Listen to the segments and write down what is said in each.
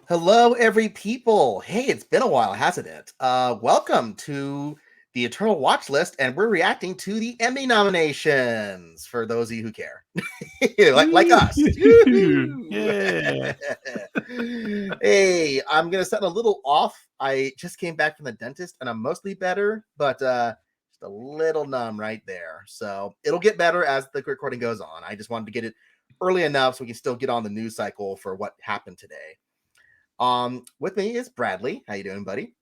Hello, every people. Hey, it's been a while, hasn't it? Welcome to the Eternal Watch List, and we're reacting to the Emmy nominations for those of you who care, like us. Yeah. Hey, I'm gonna sound a little off. I just came back from the dentist, and I'm mostly better, but just a little numb right there. So it'll get better as the recording goes on. I just wanted to get it early enough so we can still get on the news cycle for what happened today. With me is Bradley. How you doing, buddy?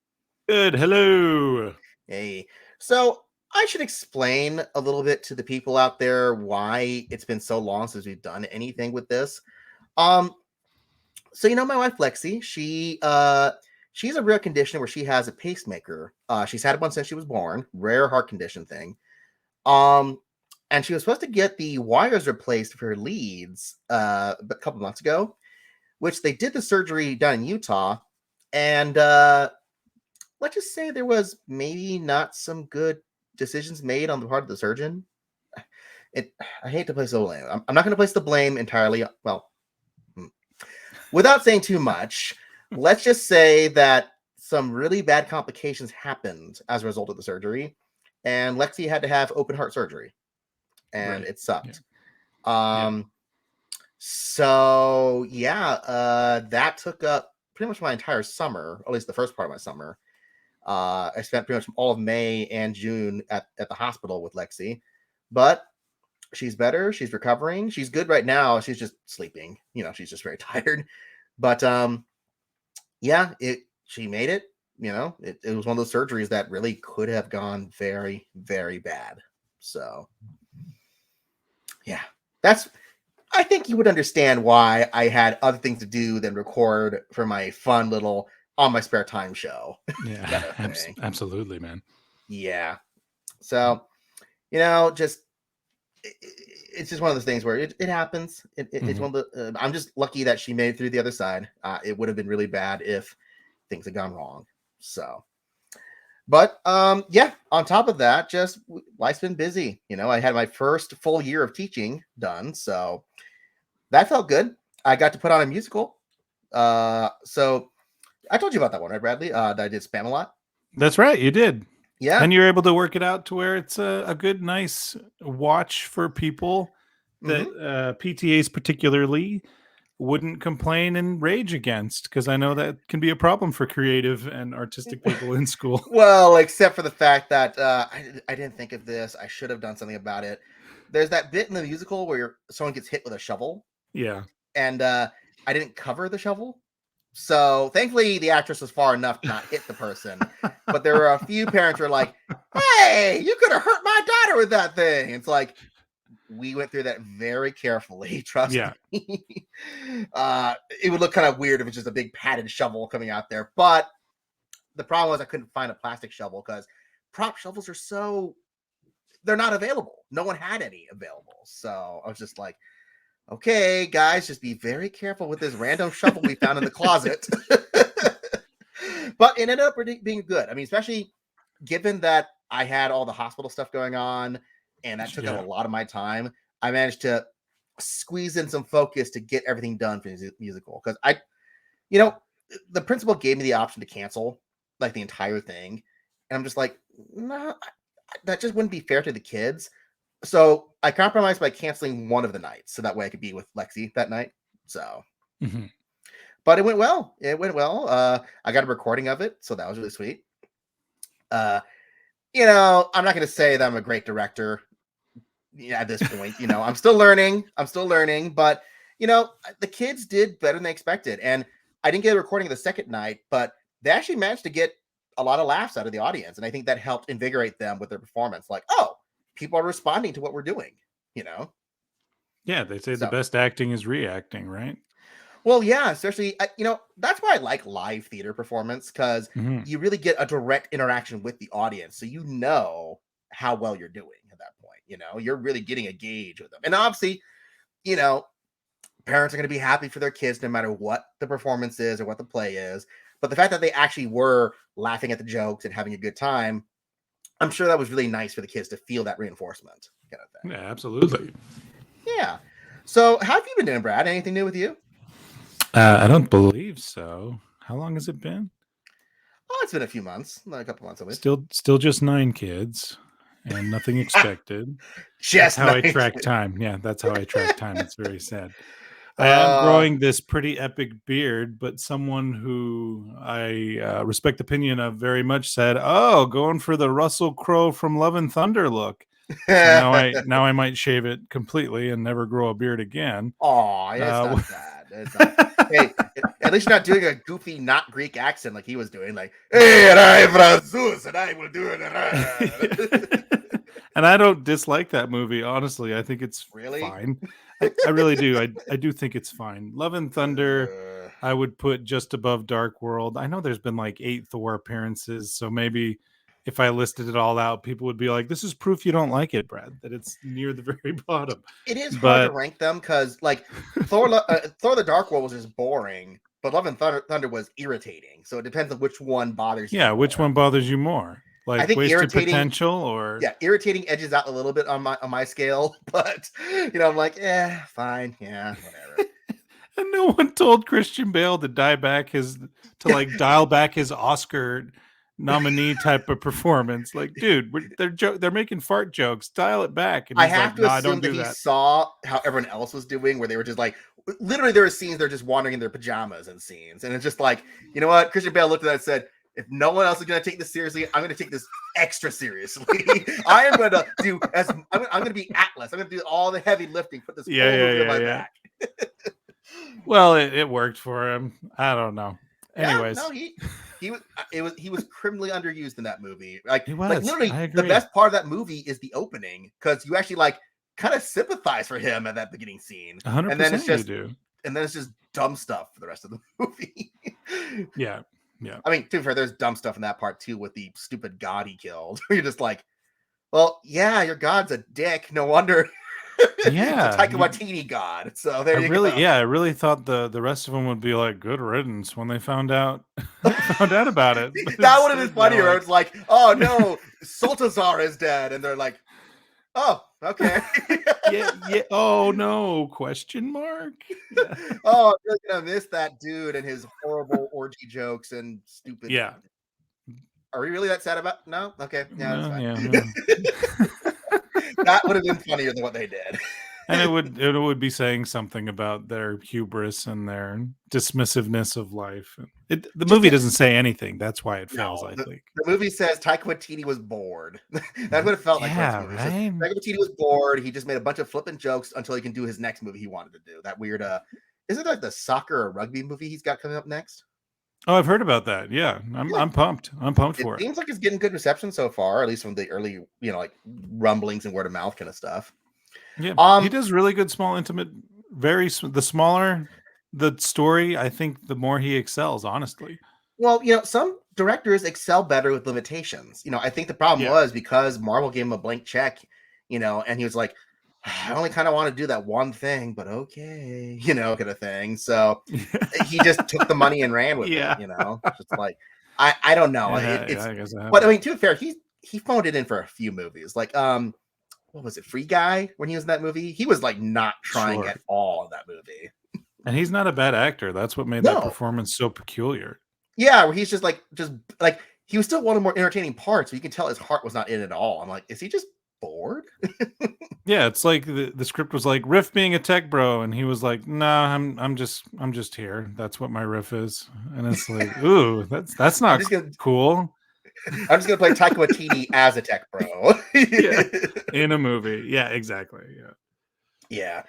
Good. Hello. Hey. So I should explain a little bit to the people out there why it's been so long since we've done anything with this. Um, so my wife Lexi, she's a rare condition where she has a pacemaker. She's had one since she was born, rare heart condition thing. Um, and she was supposed to get the wires replaced for her leads a couple months ago, which they did the surgery done in Utah. And let's just say there was maybe not some good decisions made on the part of the surgeon. I hate to place the blame. I'm not going to place the blame entirely. Well, without saying too much, let's just say that some really bad complications happened as a result of the surgery, and Lexi had to have open heart surgery, and it sucked. Yeah. So that took up pretty much my entire summer, at least the first part of my summer. I spent pretty much all of May and June at the hospital with Lexi, but she's better. She's recovering. She's good right now. She's just sleeping. She's just very tired. But she made it. It was one of those surgeries that really could have gone very, very bad. So yeah, I think you would understand why I had other things to do than record for my fun little on my spare time show. Yeah. Absolutely, man. Yeah. So, it's just one of those things where it happens. It's one of the. I'm just lucky that she made it through the other side. It would have been really bad if things had gone wrong. So, but on top of that, just life's been busy. I had my first full year of teaching done, so that felt good. I got to put on a musical. So I told you about that one, right, Bradley? That I did Spam-A-Lot. That's right. You did. Yeah. And you're able to work it out to where it's a good, nice watch for people that PTAs particularly wouldn't complain and rage against, because I know that can be a problem for creative and artistic people in school. Well, except for the fact that I didn't think of this. I should have done something about it. There's that bit in the musical where someone gets hit with a shovel. Yeah. And I didn't cover the shovel. So thankfully the actress was far enough to not hit the person. But there were a few parents who were like, hey, you could have hurt my daughter with that thing. It's like, we went through that very carefully. Trust me. It would look kind of weird if it's just a big padded shovel coming out there. But the problem was I couldn't find a plastic shovel because prop shovels are they're not available. No one had any available. So I was just like, okay, guys, just be very careful with this random shovel we found in the closet. But it ended up being good. I mean, especially given that I had all the hospital stuff going on and that took up a lot of my time, I managed to squeeze in some focus to get everything done for the musical. Because the principal gave me the option to cancel like the entire thing. And I'm just like, no, that just wouldn't be fair to the kids. So I compromised by canceling one of the nights so that way I could be with Lexi that night. So, but it went well. I got a recording of it, so that was really sweet. I'm not going to say that I'm a great director at this point. I'm still learning. But, the kids did better than they expected. And I didn't get a recording of the second night, but they actually managed to get a lot of laughs out of the audience. And I think that helped invigorate them with their performance. Like, oh, people are responding to what we're doing, Yeah, they say the best acting is reacting, right? Well, yeah, especially, that's why I like live theater performance, because you really get a direct interaction with the audience. So you know how well you're doing at that point. You're really getting a gauge with them. And obviously, parents are going to be happy for their kids no matter what the performance is or what the play is. But the fact that they actually were laughing at the jokes and having a good time, I'm sure that was really nice for the kids to feel that reinforcement kind of thing. Yeah, absolutely. Yeah. So how have you been doing, Brad? Anything new with you? I don't believe so. How long has it been? Oh, it's been a few months, a couple months at least. Still just 9 kids and nothing expected. That's Just how I 9. track time. Yeah, that's how I track time. It's very sad. I am uh, growing this pretty epic beard, but someone who I respect the opinion of very much said, "Oh, going for the Russell Crowe from Love and Thunder look." So now I might shave it completely and never grow a beard again. Oh, it's Uh, not bad. It's not. Hey, at least you're not doing a goofy, not Greek accent like he was doing. Like, hey, and I'm from Zeus, and I will do it. and I don't dislike that movie. Honestly, I think it's Really? fine. I really do. I do think it's fine. Love and Thunder, Uh, I would put just above Dark World. I know there's been like 8 Thor appearances, so maybe if I listed it all out, people would be like, "This is proof you don't like it, Brad. That it's near the very bottom." it is hard to But rank them because, like, Thor: The Dark World was just boring, but Love and Thunder was irritating. So it depends on which one bothers you yeah, which more. one bothers you more? I Like think wasted irritating, potential or yeah, irritating edges out a little bit on my scale, but I'm like, fine, yeah, whatever. and no one told Christian Bale to dial back his Oscar nominee type of performance. Like, dude, they're making fart jokes. Dial it back. And I he's have like, to "No, I assume don't that do he that." saw how everyone else was doing, where they were just like, literally, there were scenes they're just wandering in their pajamas and scenes, and it's just like, you know what? Christian Bale looked at that and said, "If no one else is going to take this seriously, I'm going to take this extra seriously. I am going to do as I'm going to be Atlas. I'm going to do all the heavy lifting, put this Yeah, whole yeah, movie on yeah, my yeah. back." Well, it worked for him. I don't know. Yeah, no, Anyways, he was criminally underused in that movie. Like he like was. literally I the agree. best part of that movie is the opening because you actually like kind of sympathize for him at that beginning scene. And then it's 100% you just do. dumb stuff for the rest of the movie. Yeah. Yeah. I mean, to be fair, there's dumb stuff in that part too with the stupid god he killed. You're just like, well, yeah, your god's a dick. No wonder it's a Yeah. Taika Waititi god. So there you go. I really thought the rest of them would be like good riddance when they found out found out about it. But That would have been instead they're funnier. like, It's like, oh no, Sultazar is dead, and they're like, oh, okay. yeah, yeah. Oh no, question mark? Yeah. Oh, I'm really gonna miss that dude and his horrible orgy jokes and stupid. Yeah. Are we really that sad about? No, okay, yeah, that's No, fine. yeah, yeah. That would have been funnier than what they did. And it would be saying something about their hubris and their dismissiveness of life. The Just movie doesn't say anything. That's why it fails, no, I the, think. the movie says Taika Waititi was bored. That's what it felt like for this Yeah, movie. It says right. Taika Waititi was bored. He just made a bunch of flippant jokes until he can do his next movie he wanted to do. That weird isn't that the soccer or rugby movie he's got coming up next? Oh, I've heard about that. Yeah, Yeah. I'm pumped. I'm pumped It for it. seems like it's getting good reception so far, at least from the early, like rumblings and word of mouth kind of stuff. Yeah, he Um, does really good small intimate. The smaller the story, I think the more he excels. Honestly. well, some directors excel better with limitations. I think the problem Yeah. was because Marvel gave him a blank check, and he was like, I only kind of want to do that one thing, but okay, kind of thing. So he just took the money and ran with it, Yeah. Just like I don't know. Yeah, It's I guess I but I haven't. mean, to be fair, he phoned it in for a few movies. Like what was it, Free Guy, when he was in that movie? He was like not trying Sure. at all in that movie. And he's not a bad actor. That's what made that No. performance so peculiar. Yeah, where he's just like he was still one of the more entertaining parts, but you can tell his heart was not in it at all. I'm like, is he just bored? Yeah, it's like the script was like Riff being a tech bro, and he was like, "Nah, I'm just here. That's what my riff is." And it's like, ooh, that's I'm not just gonna cool. I'm just gonna play Taika Waititi as a tech bro. Yeah, in a movie. Yeah, exactly. Yeah. Yeah.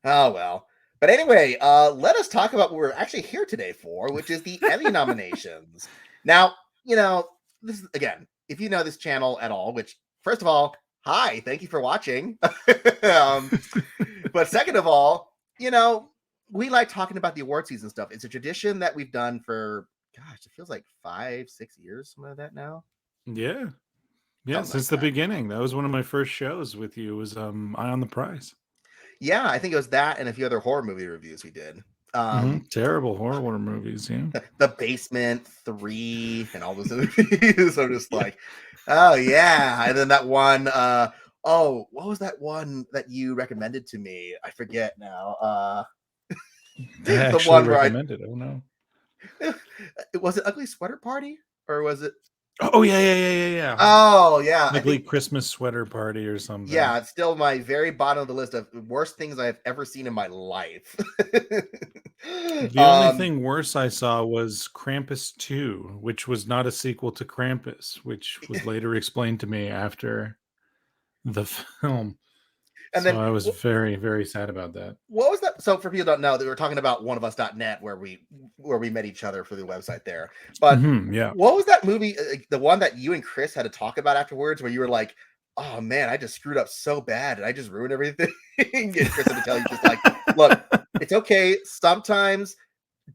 Oh well. But anyway, let us talk about what we're actually here today for, which is the Emmy nominations. Now, this is, again, if you know this channel at all, which first of all, hi, thank you for watching. But second of all, we like talking about the award season stuff. It's a tradition that we've done for, gosh, it feels like 5-6 years, something like that now. Yeah. Yeah, Something like since the that. beginning. That was one of my first shows with you was Eye on the Prize. Yeah, I think it was that and a few other horror movie reviews we did. Terrible horror movies, yeah. The Basement 3 and all those movies. So just like, oh yeah. And then that one, what was that one that you recommended to me? I forget now. I The actually one where recommend it. Oh no. Was it Ugly Sweater Party or was it? Oh yeah. Oh yeah, I Ugly think Christmas sweater party or something. yeah, it's still my very bottom of the list of worst things I've ever seen in my life. The only um, thing worse I saw was Krampus 2, which was not a sequel to Krampus, which was later explained to me after the film. and So then I was very, very sad about that. what was that? So for people who don't know, that we were talking about oneofus.net where we met each other for the website there. But Yeah. what was that movie? The one that you and Chris had to talk about afterwards, where you were like, "Oh man, I just screwed up so bad, and I just ruined everything." And Chris had to tell you, just like, "Look, it's okay. Sometimes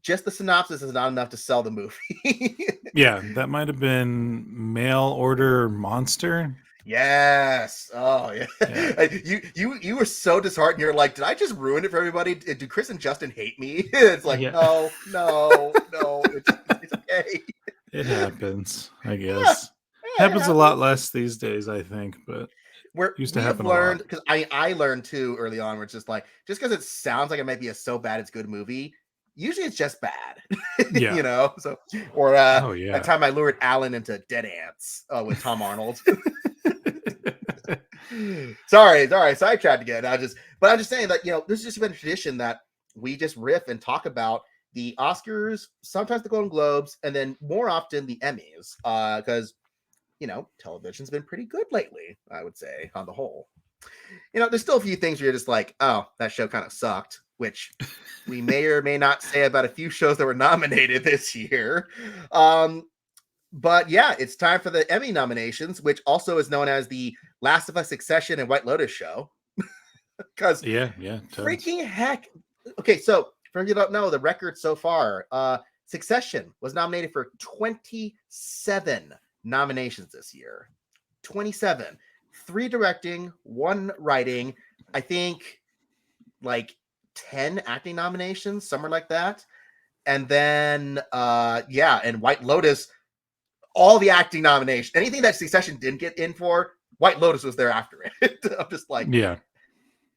just the synopsis is not enough to sell the movie." Yeah, that might have been Mail Order Monster. Yes. Oh yeah. Yeah. You were so disheartened. You're like, did I just ruin it for everybody? Do Chris and Justin hate me? It's like, Yeah. no. It's okay. It happens, I Yeah, guess. yeah, it Happens a lot less these days, I think, but used to we have happen a lot. learned, because I learned too early on, where it's just like, just because it sounds like it might be a so bad it's good movie, usually it's just bad. Yeah. You know. So, or Oh yeah. that time I lured Alan into Dead Ants with Tom Arnold. sorry, sidetracked again. But I'm just saying that, this has just been a tradition that we just riff and talk about the Oscars, sometimes the Golden Globes, and then more often the Emmys, because television's been pretty good lately, I would say, on the whole. There's still a few things where you're just like, oh, that show kind of sucked, which we may or may not say about a few shows that were nominated this year. But yeah, it's time for the Emmy nominations, which also is known as the Last of Us, Succession, and White Lotus show. Because yeah, freaking heck. Okay, so for you don't know, the record so far, Succession was nominated for 27 nominations this year. 27. 3 directing, 1 writing, I think like 10 acting nominations, somewhere like that. And then and White Lotus, all the acting nominations, anything that Succession didn't get in for, White Lotus was there after it. I'm just like, yeah.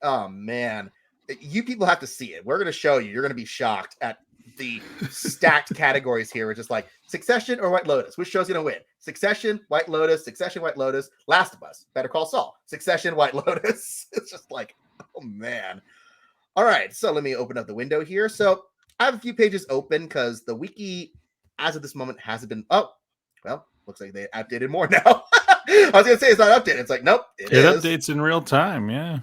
Oh man, you people have to see it. We're going to show you. You're going to be shocked at the stacked categories here. We're just like Succession or White Lotus. Which show's going to win? Succession, White Lotus, Succession, White Lotus, Last of Us, Better Call Saul, Succession, White Lotus. It's just like, oh man. All right, so let me open up the window here. So I have a few pages open because the wiki, as of this moment, hasn't been. Oh, well, looks like they updated more now. I was going to say it's not updated. It's like, nope, it is. Updates in real time. Yeah.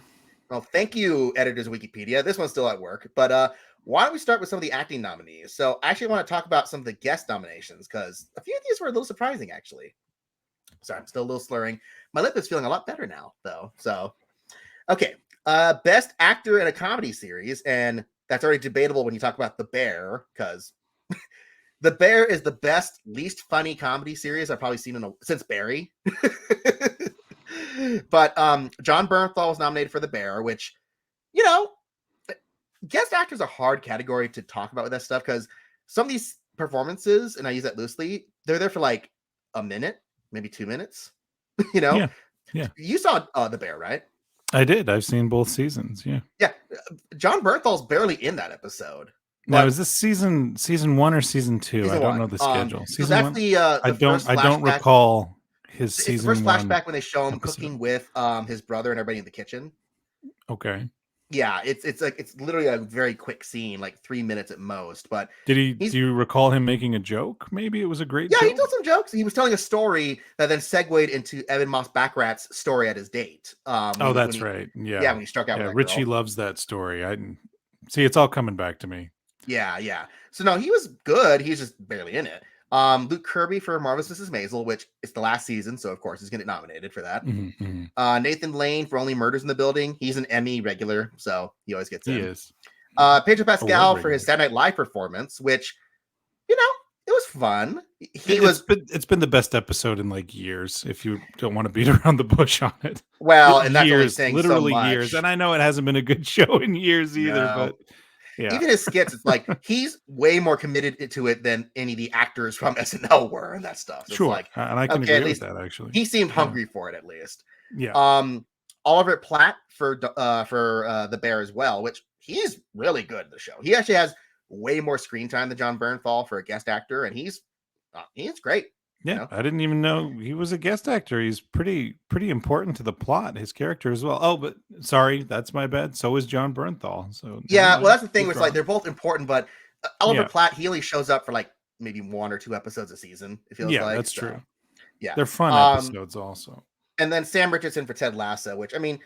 Well, thank you, editors of Wikipedia. This one's still at work, but why don't we start with some of the acting nominees? So I actually want to talk about some of the guest nominations because a few of these were a little surprising, actually. Sorry, I'm still a little slurring. My lip is feeling a lot better now, though. So, okay. Best actor in a comedy series, and that's already debatable when you talk about The Bear, because The Bear is the best, least funny comedy series I've probably seen since Barry. But John Bernthal was nominated for The Bear, which, guest actors are a hard category to talk about with that stuff because some of these performances, and I use that loosely, they're there for like a minute, maybe 2 minutes. Yeah. You saw The Bear, right? I did. I've seen both seasons. Yeah. Yeah. John Bernthal's barely in that episode. Now, is this season 1 or season 2? I don't know the schedule. So that's 1? I don't recall his season. It's the first 1 flashback when they show him episode. cooking with his brother and everybody in the kitchen. Okay. Yeah, it's literally a very quick scene, like 3 minutes at most. But do you recall him making a joke? Maybe it was a great joke? He told some jokes. He was telling a story that then segued into Evan Moss Backrat's story at his date. That's right. Yeah. Yeah, when he struck out with that Richie girl. loves that story. See, it's all coming back to me. Yeah. So no, he was good. He's just barely in it. Luke Kirby for Marvelous Mrs. Maisel, which is the last season, so of course he's getting nominated for that. Mm-hmm. Nathan Lane for Only Murders in the Building. He's an Emmy regular, so he always gets in. He is. Pedro Pascal for his Saturday Night Live performance, which, it was fun. It's been the best episode in like years, if you don't want to beat around the bush on it. Well, and that's years, saying literally so much. years. And I know it hasn't been a good show in years either, but yeah. Even his skits, it's like he's way more committed to it than any of the actors from SNL were and that stuff. So sure, it's like, and I can agree with that. Actually, he seemed hungry for it at least. Yeah. Oliver Platt for The Bear as well, which he's really good in the show. He actually has way more screen time than John Bernthal for a guest actor, and he's great. Yeah, I didn't even know he was a guest actor. He's pretty important to the plot, his character as well. Oh, but sorry, that's my bad. So is John Bernthal. So yeah, well, that's the thing. It's like they're both important, but Oliver Yeah. Platt, he only shows up for like maybe 1 or 2 episodes a season. It feels like. That's true. Yeah, they're fun episodes also. And then Sam Richardson for Ted Lasso, which I mean,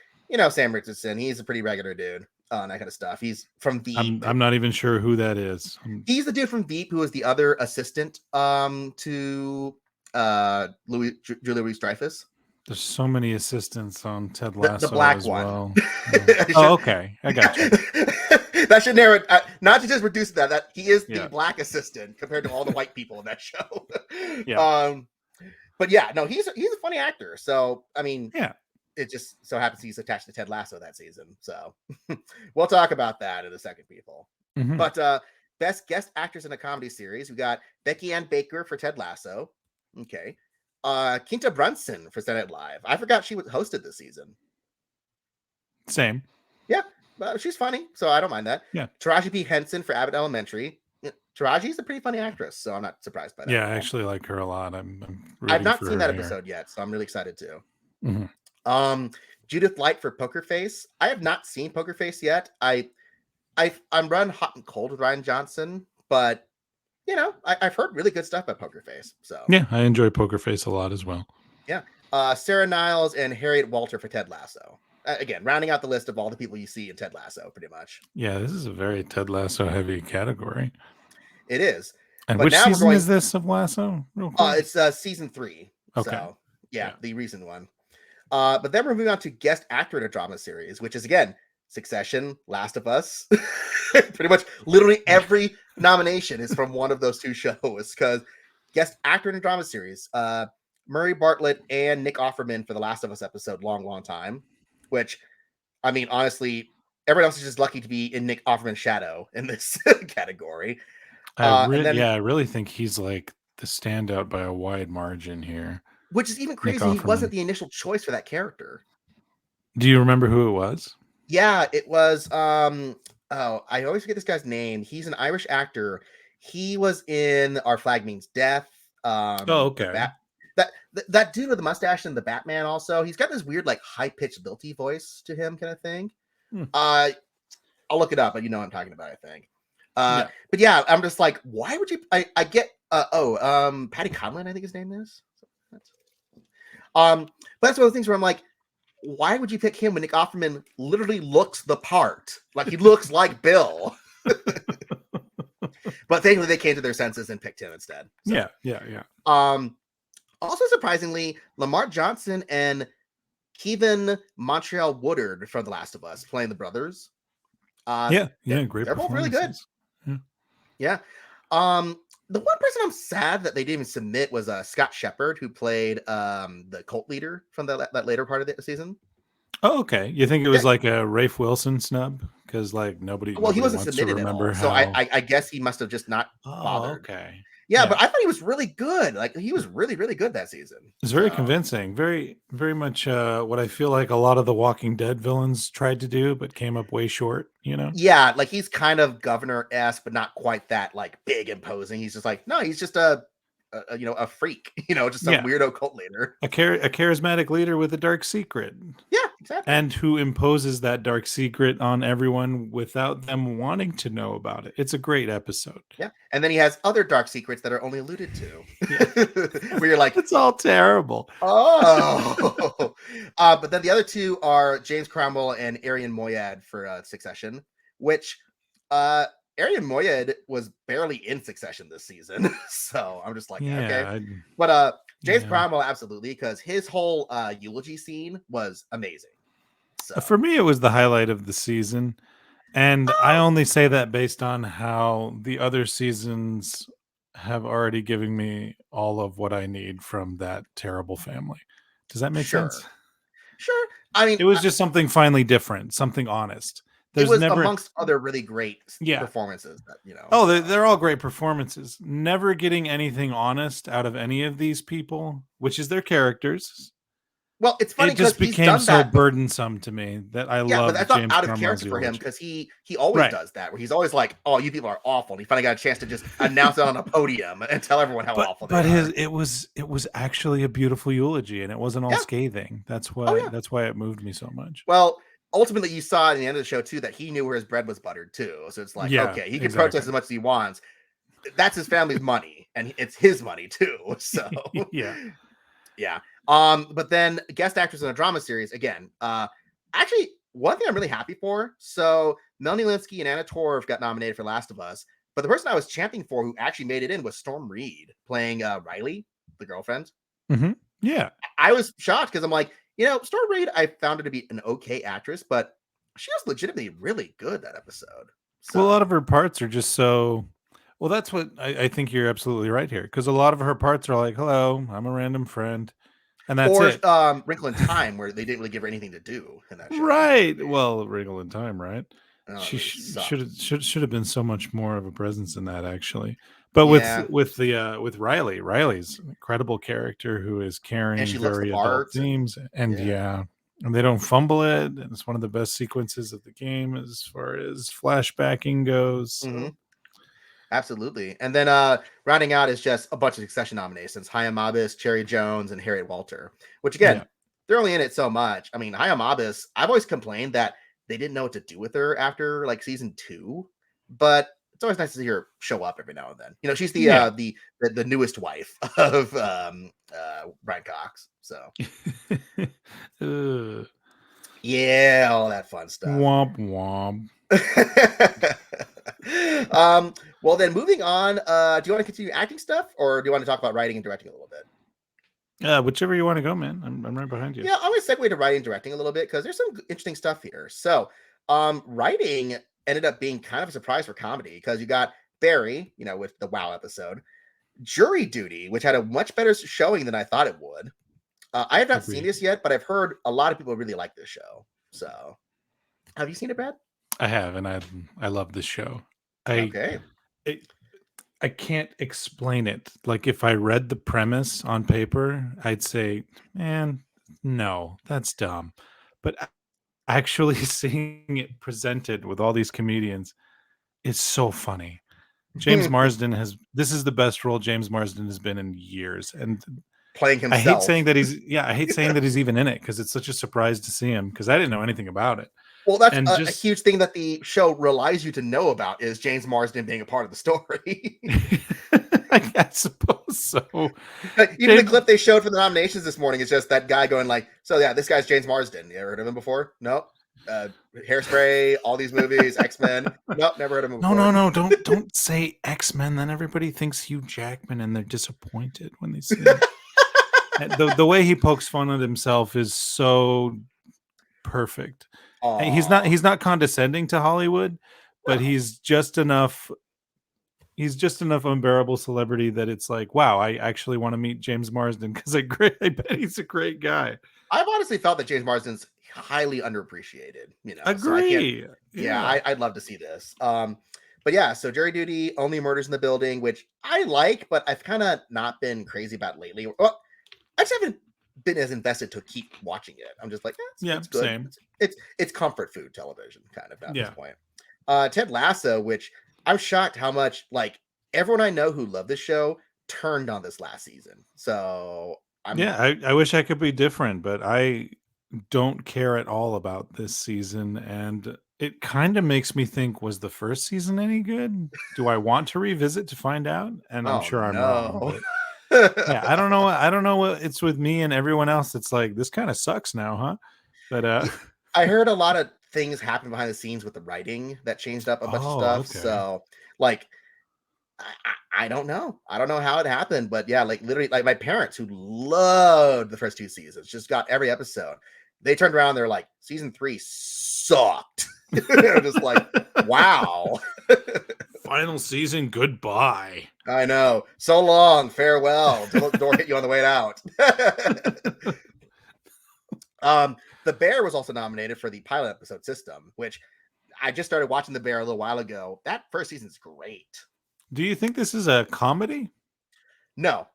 Sam Richardson, he's a pretty regular dude on that kind of stuff. He's from Veep. I'm not even sure who that is. He's the dude from Veep who was the other assistant to Julia Louis-Dreyfus. There's so many assistants on Ted Lasso. The black as one. Well. Oh, okay, I got you. That should narrow it. Not to just reduce that he is the black assistant compared to all the white people in that show. But yeah, no, he's a funny actor. So I mean, it just so happens he's attached to Ted Lasso that season. So we'll talk about that in a second, people. Mm-hmm. But best guest actors in a comedy series, we got Becky Ann Baker for Ted Lasso. Okay. Quinta Brunson for Saturday Night Live. I forgot she was hosted this season. Same. Yeah, but she's funny, so I don't mind that. Yeah. Taraji P. Henson for Abbott Elementary. Taraji's a pretty funny actress, so I'm not surprised by that. Yeah, I actually like her a lot. I've not seen that episode yet, so I'm really excited too. Mm-hmm. Judith Light for Poker Face. I have not seen Poker Face yet. I'm run hot and cold with Ryan Johnson, but I've heard really good stuff about Poker Face. So yeah, I enjoy Poker Face a lot as well. Yeah. Sarah Niles and Harriet Walter for Ted Lasso. Again, rounding out the list of all the people you see in Ted Lasso, pretty much. Yeah, this is a very Ted Lasso heavy category. It is. And which season is this of Lasso? Real quick? It's season 3. Okay. So, yeah, the recent one. But then we're moving on to guest actor in a drama series, which is, again, Succession, Last of Us. Pretty much literally every nomination is from one of those 2 shows, because guest actor in a drama series, Murray Bartlett and Nick Offerman for the Last of Us episode Long Time, which, I mean, honestly, everyone else is just lucky to be in Nick Offerman's shadow in this category. I really think he's like the standout by a wide margin here. Which is even crazy. He wasn't the initial choice for that character. Do you remember who it was? Yeah, it was. I always forget this guy's name. He's an Irish actor. He was in Our Flag Means Death. Okay. That dude with the mustache and the Batman. Also, he's got this weird, like, high pitched, lilty voice to him, kind of thing. I'll look it up, but you know what I'm talking about, I think. But yeah, I'm just like, why would you? I get. Patty Conlon, I think his name is. But that's one of the things where I'm like, why would you pick him when Nick Offerman literally looks the part? Like, he looks like Bill. But thankfully they came to their senses and picked him instead. So. Yeah. Also surprisingly, Lamar Johnson and Kevin Montreal Woodard from The Last of Us playing the brothers. Great. They're both really good. Yeah. The one person I'm sad that they didn't even submit was Scott Shepard, who played the cult leader from that later part of the season. Oh, okay. You think it was like a Rafe Wilson snub? Because like nobody. Well, he wasn't submitted at all, so I guess he must have just not bothered. Okay. Yeah, but I thought he was really good. Like, he was really, really good that season. It's very convincing. Very, very much what I feel like a lot of the Walking Dead villains tried to do, but came up way short, Yeah, like he's kind of governor-esque, but not quite that, like, big imposing. He's just like, no, he's just a freak, just some weirdo cult leader. A charismatic leader with a dark secret. Yeah, exactly. And who imposes that dark secret on everyone without them wanting to know about it. It's a great episode. Yeah. And then he has other dark secrets that are only alluded to. Where you're like, it's all terrible. Oh. But then the other 2 are James Cromwell and Arian Moayed for Succession, which Arian Moayed was barely in Succession this season. So I'm just like, okay. But James Cromwell, absolutely, because his whole eulogy scene was amazing. So. For me, it was the highlight of the season. And I only say that based on how the other seasons have already given me all of what I need from that terrible family. Does that make sense? Sure. I mean, it was just something finally different, something honest. It was amongst other really great performances. They're all great performances. Never getting anything honest out of any of these people, which is their characters. Well, it's funny It because just he's became done so that. burdensome to me that I Yeah, but loved that's not James out of Cromwell's character for him eulogy. because he always Right. does that, where he's always like, "Oh, you people are awful," and he finally got a chance to just announce it on a podium and tell everyone how awful they But are. it was actually a beautiful eulogy, and it wasn't all Yeah. scathing. Oh yeah. That's why it moved me so much. Well, ultimately, you saw at the end of the show too that he knew where his bread was buttered too. So it's like, Yeah, okay, he can protest exactly. as much as he wants. That's his family's money, and it's his money too. So Yeah. yeah. But then guest actors in a drama series again. Actually, one thing I'm really happy for. So Melanie Linsky and Anna Torv got nominated for Last of Us, but the person I was championing for who actually made it in was Storm Reed playing Riley, the girlfriend. Hmm. Yeah. I was shocked because I'm like, Storm Reed, I found her to be an okay actress, but she was legitimately really good that episode. Well, a lot of So, her parts are just so. Well, that's what I think you're absolutely right here because a lot of her parts are like, "Hello, I'm a random friend," and that's or it. Wrinkle in Time, where they didn't really give her anything to do in that show either. Right. Well, Wrinkle in Time, right? Oh, it She really sucked. should have been so much more of a presence in that actually. But Yeah, with Riley, Riley's an incredible character who is and carrying she looks the very adult part, and themes, and yeah. yeah, and they don't fumble it. And it's one of the best sequences of the game as far as flashbacking goes. Hmm. So Absolutely. And then rounding out is just a bunch of Succession nominations: Hayam Mabis, Cherry Jones, and Harriet Walter. Which again, yeah, they're only in it so much. I mean, Hayam Mabis, I've always complained that they didn't know what to do with her after like season 2, but it's always nice to see her show up every now and then. She's yeah. the newest wife of Brian Cox. So Ugh. yeah, all that fun stuff. Womp womp. um, well then moving on, do you want to continue acting stuff or do you want to talk about writing and directing a little bit? Whichever you want to go, man. I'm right behind you. Yeah, I'm gonna segue to writing and directing a little bit because there's some interesting stuff here. So writing ended up being kind of a surprise for comedy because you got Barry, with the Wow episode, Jury Duty, which had a much better showing than I thought it would. I have not seen Agreed. this yet, but I've heard a lot of people really like this show. So have you seen it, Brad? I have, and I love this show. I Okay. it, I can't explain it. Like if I read the premise on paper, I'd say, "Man, no, that's dumb." But actually seeing it presented with all these comedians, it's so funny. James Marsden has this is the best role James Marsden has been in years, and Playing I hate saying himself. that I hate saying that he's even in it because it's such a surprise to see him because I didn't know anything about it, Well, that's and a just huge thing that the show relies you to know about is James Marsden being a part of the story. I suppose so. Even the James, clip they showed for the nominations this morning is just that guy going like, "So yeah, this guy's James Marsden. You ever heard of him before? No. Uh, Hairspray, all these movies, X-Men. Nope, never heard of him no, before." don't say X-Men. Then everybody thinks Hugh Jackman, and they're disappointed when they see him. And the way he pokes fun at himself is so perfect. And Aw, he's not condescending to Hollywood, but no. he's just enough unbearable celebrity that it's like, wow, I actually want to meet James Marsden because I bet he's a great guy. I've honestly felt that James Marsden's highly underappreciated. So I can't. Agree. Yeah, Yeah. I'd love to see this. But yeah, so Jury Duty, Only Murders in the Building, which I like, but I've kind of not been crazy about lately. Well, I just haven't been as invested to keep watching it. I'm just like, Yeah, it's good. same. It's comfort food television, kind of at this Yeah. point. Ted Lasso, which I'm shocked how much like everyone I know who loved this show turned on this last season. So I'm Yeah, I wish I could be different, but I don't care at all about this season. And it kind of makes me think, was the first season any good? Do I want to revisit to find out? And I'm oh sure I'm wrong, no. but yeah, I don't know. I don't know what it's with me and everyone else. It's like this kind of sucks now, huh? But Yeah, I heard a lot of things happen behind the scenes with the writing that changed up a bunch of oh, stuff. okay. So like I don't know. I don't know how it happened, but yeah, like literally, like my parents who loved the first 2 seasons, just got every episode. They turned around, they're like, season 3 sucked. They're just like, wow. Final season, goodbye. I know. So long, farewell. Don't let the door hit you on the way out. The Bear was also nominated for the pilot episode system, which I just started watching The Bear a little while ago. That first season's great. Do you think this is a comedy? No,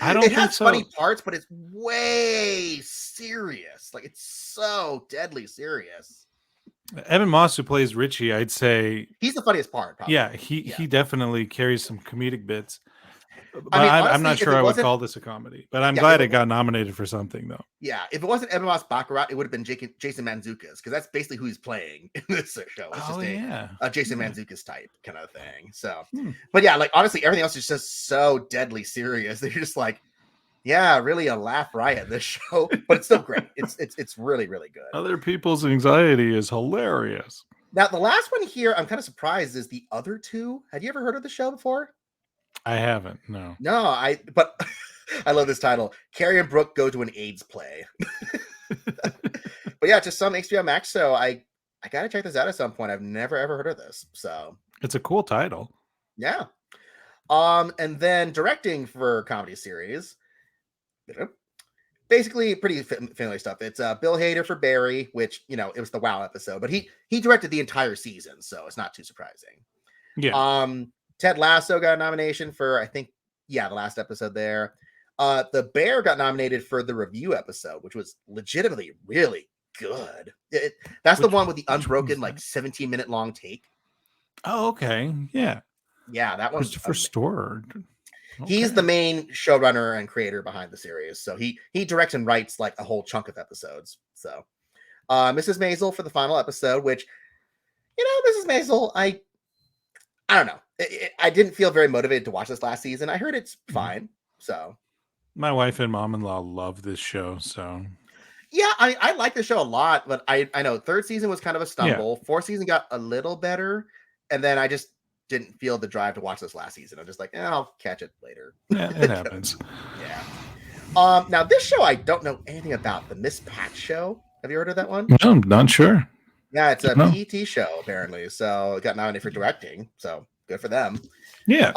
I don't It think has so. funny parts, but it's way serious. Like it's so deadly serious. Evan Moss, who plays Richie, I'd say He's the funniest part, probably. yeah, he definitely carries some comedic bits. But I mean, I'm honestly, not if sure it I would wasn't, call this a comedy. But I'm yeah, glad it got nominated for something, though. yeah, if it wasn't Emmy Moss Baccarat, it would have been Jason Mantzoukas, because that's basically who he's playing in this show. It's just a Jason Mantzoukas type kind of thing. So, but yeah, like honestly, everything else is just so deadly serious that you're just like, yeah, really a laugh riot this show, but it's still great. It's really, really good. Other people's anxiety is hilarious. Now, the last one here, I'm kind of surprised, is the other two. Had you ever heard of the show before? I haven't. No. But I love this title. Carrie and Brooke go to an AIDS play. But yeah, just some HBO Max show. I gotta check this out at some point. I've never ever heard of this. So it's a cool title. Yeah. And then directing for comedy series. Basically pretty family stuff. It's Bill Hader for Barry, which, you know, it was the WoW episode, but he directed the entire season, so it's not too surprising. Yeah. Ted Lasso got a nomination for, I think, the last episode there. The Bear got nominated for the review episode, which was legitimately really good. That's the one with the unbroken, like 17-minute long take. Oh, okay. Yeah. Yeah, that one's Christopher Storer. Okay. He's the main showrunner and creator behind the series. So he directs and writes like a whole chunk of episodes. So Mrs. Maisel for the final episode, which, you know, Mrs. Maisel, I don't know. I didn't feel very motivated to watch this last season. I heard it's fine. So my wife and mom-in-law love this show. So yeah, I like the show a lot, but I know third season was kind of a stumble. Yeah. Fourth season got a little better, and then I just didn't feel the drive to watch this last season. I'm just like, I'll catch it later. Yeah, it happens. Yeah. Now this show I don't know anything about. The Miss Pat Show. Have you heard of that one? No, I'm not sure. Yeah, it's a PET show apparently. So it got nominated for directing. So good for them. Yeah.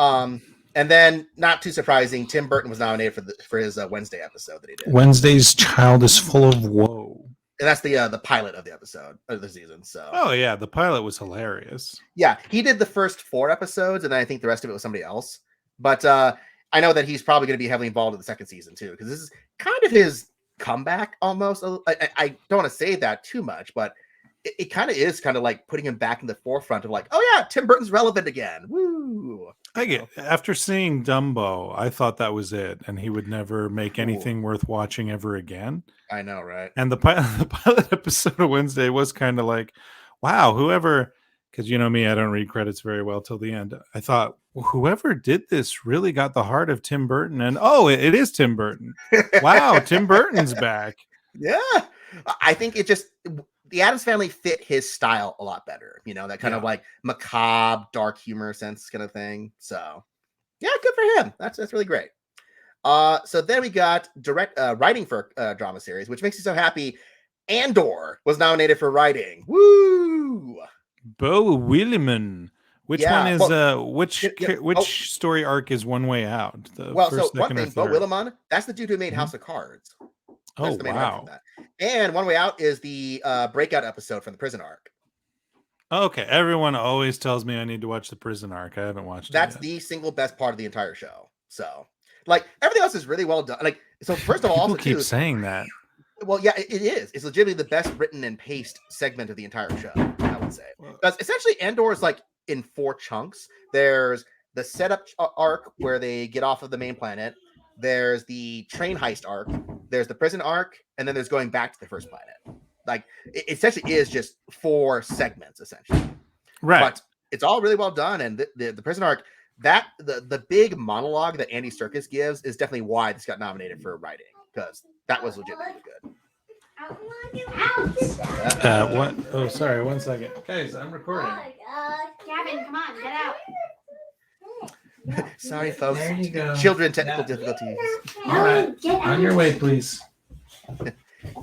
And then, not too surprising, Tim Burton was nominated for his Wednesday episode that he did. Wednesday's Child is Full of Woe. And that's the pilot of the episode of the season. So yeah, the pilot was hilarious. Yeah, he did the first 4 episodes, and then I think the rest of it was somebody else. But I know that he's probably going to be heavily involved in the second season too, because this is kind of his comeback almost. I don't want to say that too much, but it kind of is kind of like putting him back in the forefront of like, oh yeah, Tim Burton's relevant again. Woo! After seeing Dumbo, I thought that was it, and he would never make anything worth watching ever again. I know, right? And the pilot episode of Wednesday was kind of like, wow, whoever, because you know me, I don't read credits very well till the end. I thought, whoever did this really got the heart of Tim Burton, and it is Tim Burton. Wow, Tim Burton's back. Yeah, I think it just. The Addams Family fit his style a lot better, you know, that kind of like macabre, dark humor sense kind of thing. So, yeah, good for him. That's really great. So then we got writing for a drama series, which makes me so happy. Andor was nominated for writing. Woo! Bo Williman. Which one is which story arc is One Way Out? So one thing, Bo Williman, that's the dude who made House of Cards. That's wow. And One Way Out is the breakout episode from the prison arc. Okay. Everyone always tells me I need to watch the prison arc. I haven't watched it yet. That's the single best part of the entire show. So, like, everything else is really well done. Like, so first of all, people keep saying that. Well, yeah, it is. It's legitimately the best written and paced segment of the entire show, I would say. Because essentially Andor is like in 4 chunks. There's the setup arc where they get off of the main planet. There's the train heist arc, there's the prison arc, and then there's going back to the first planet. Like, it essentially is just 4 segments, essentially. Right. But it's all really well done, and the prison arc, that the big monologue that Andy Serkis gives is definitely why this got nominated for writing, because that was legitimately good. What? Oh, sorry. 1 second. Guys, I'm recording. Gavin, come on, get out. Sorry, folks. There you go. Children technical difficulties. All right. On your way, please.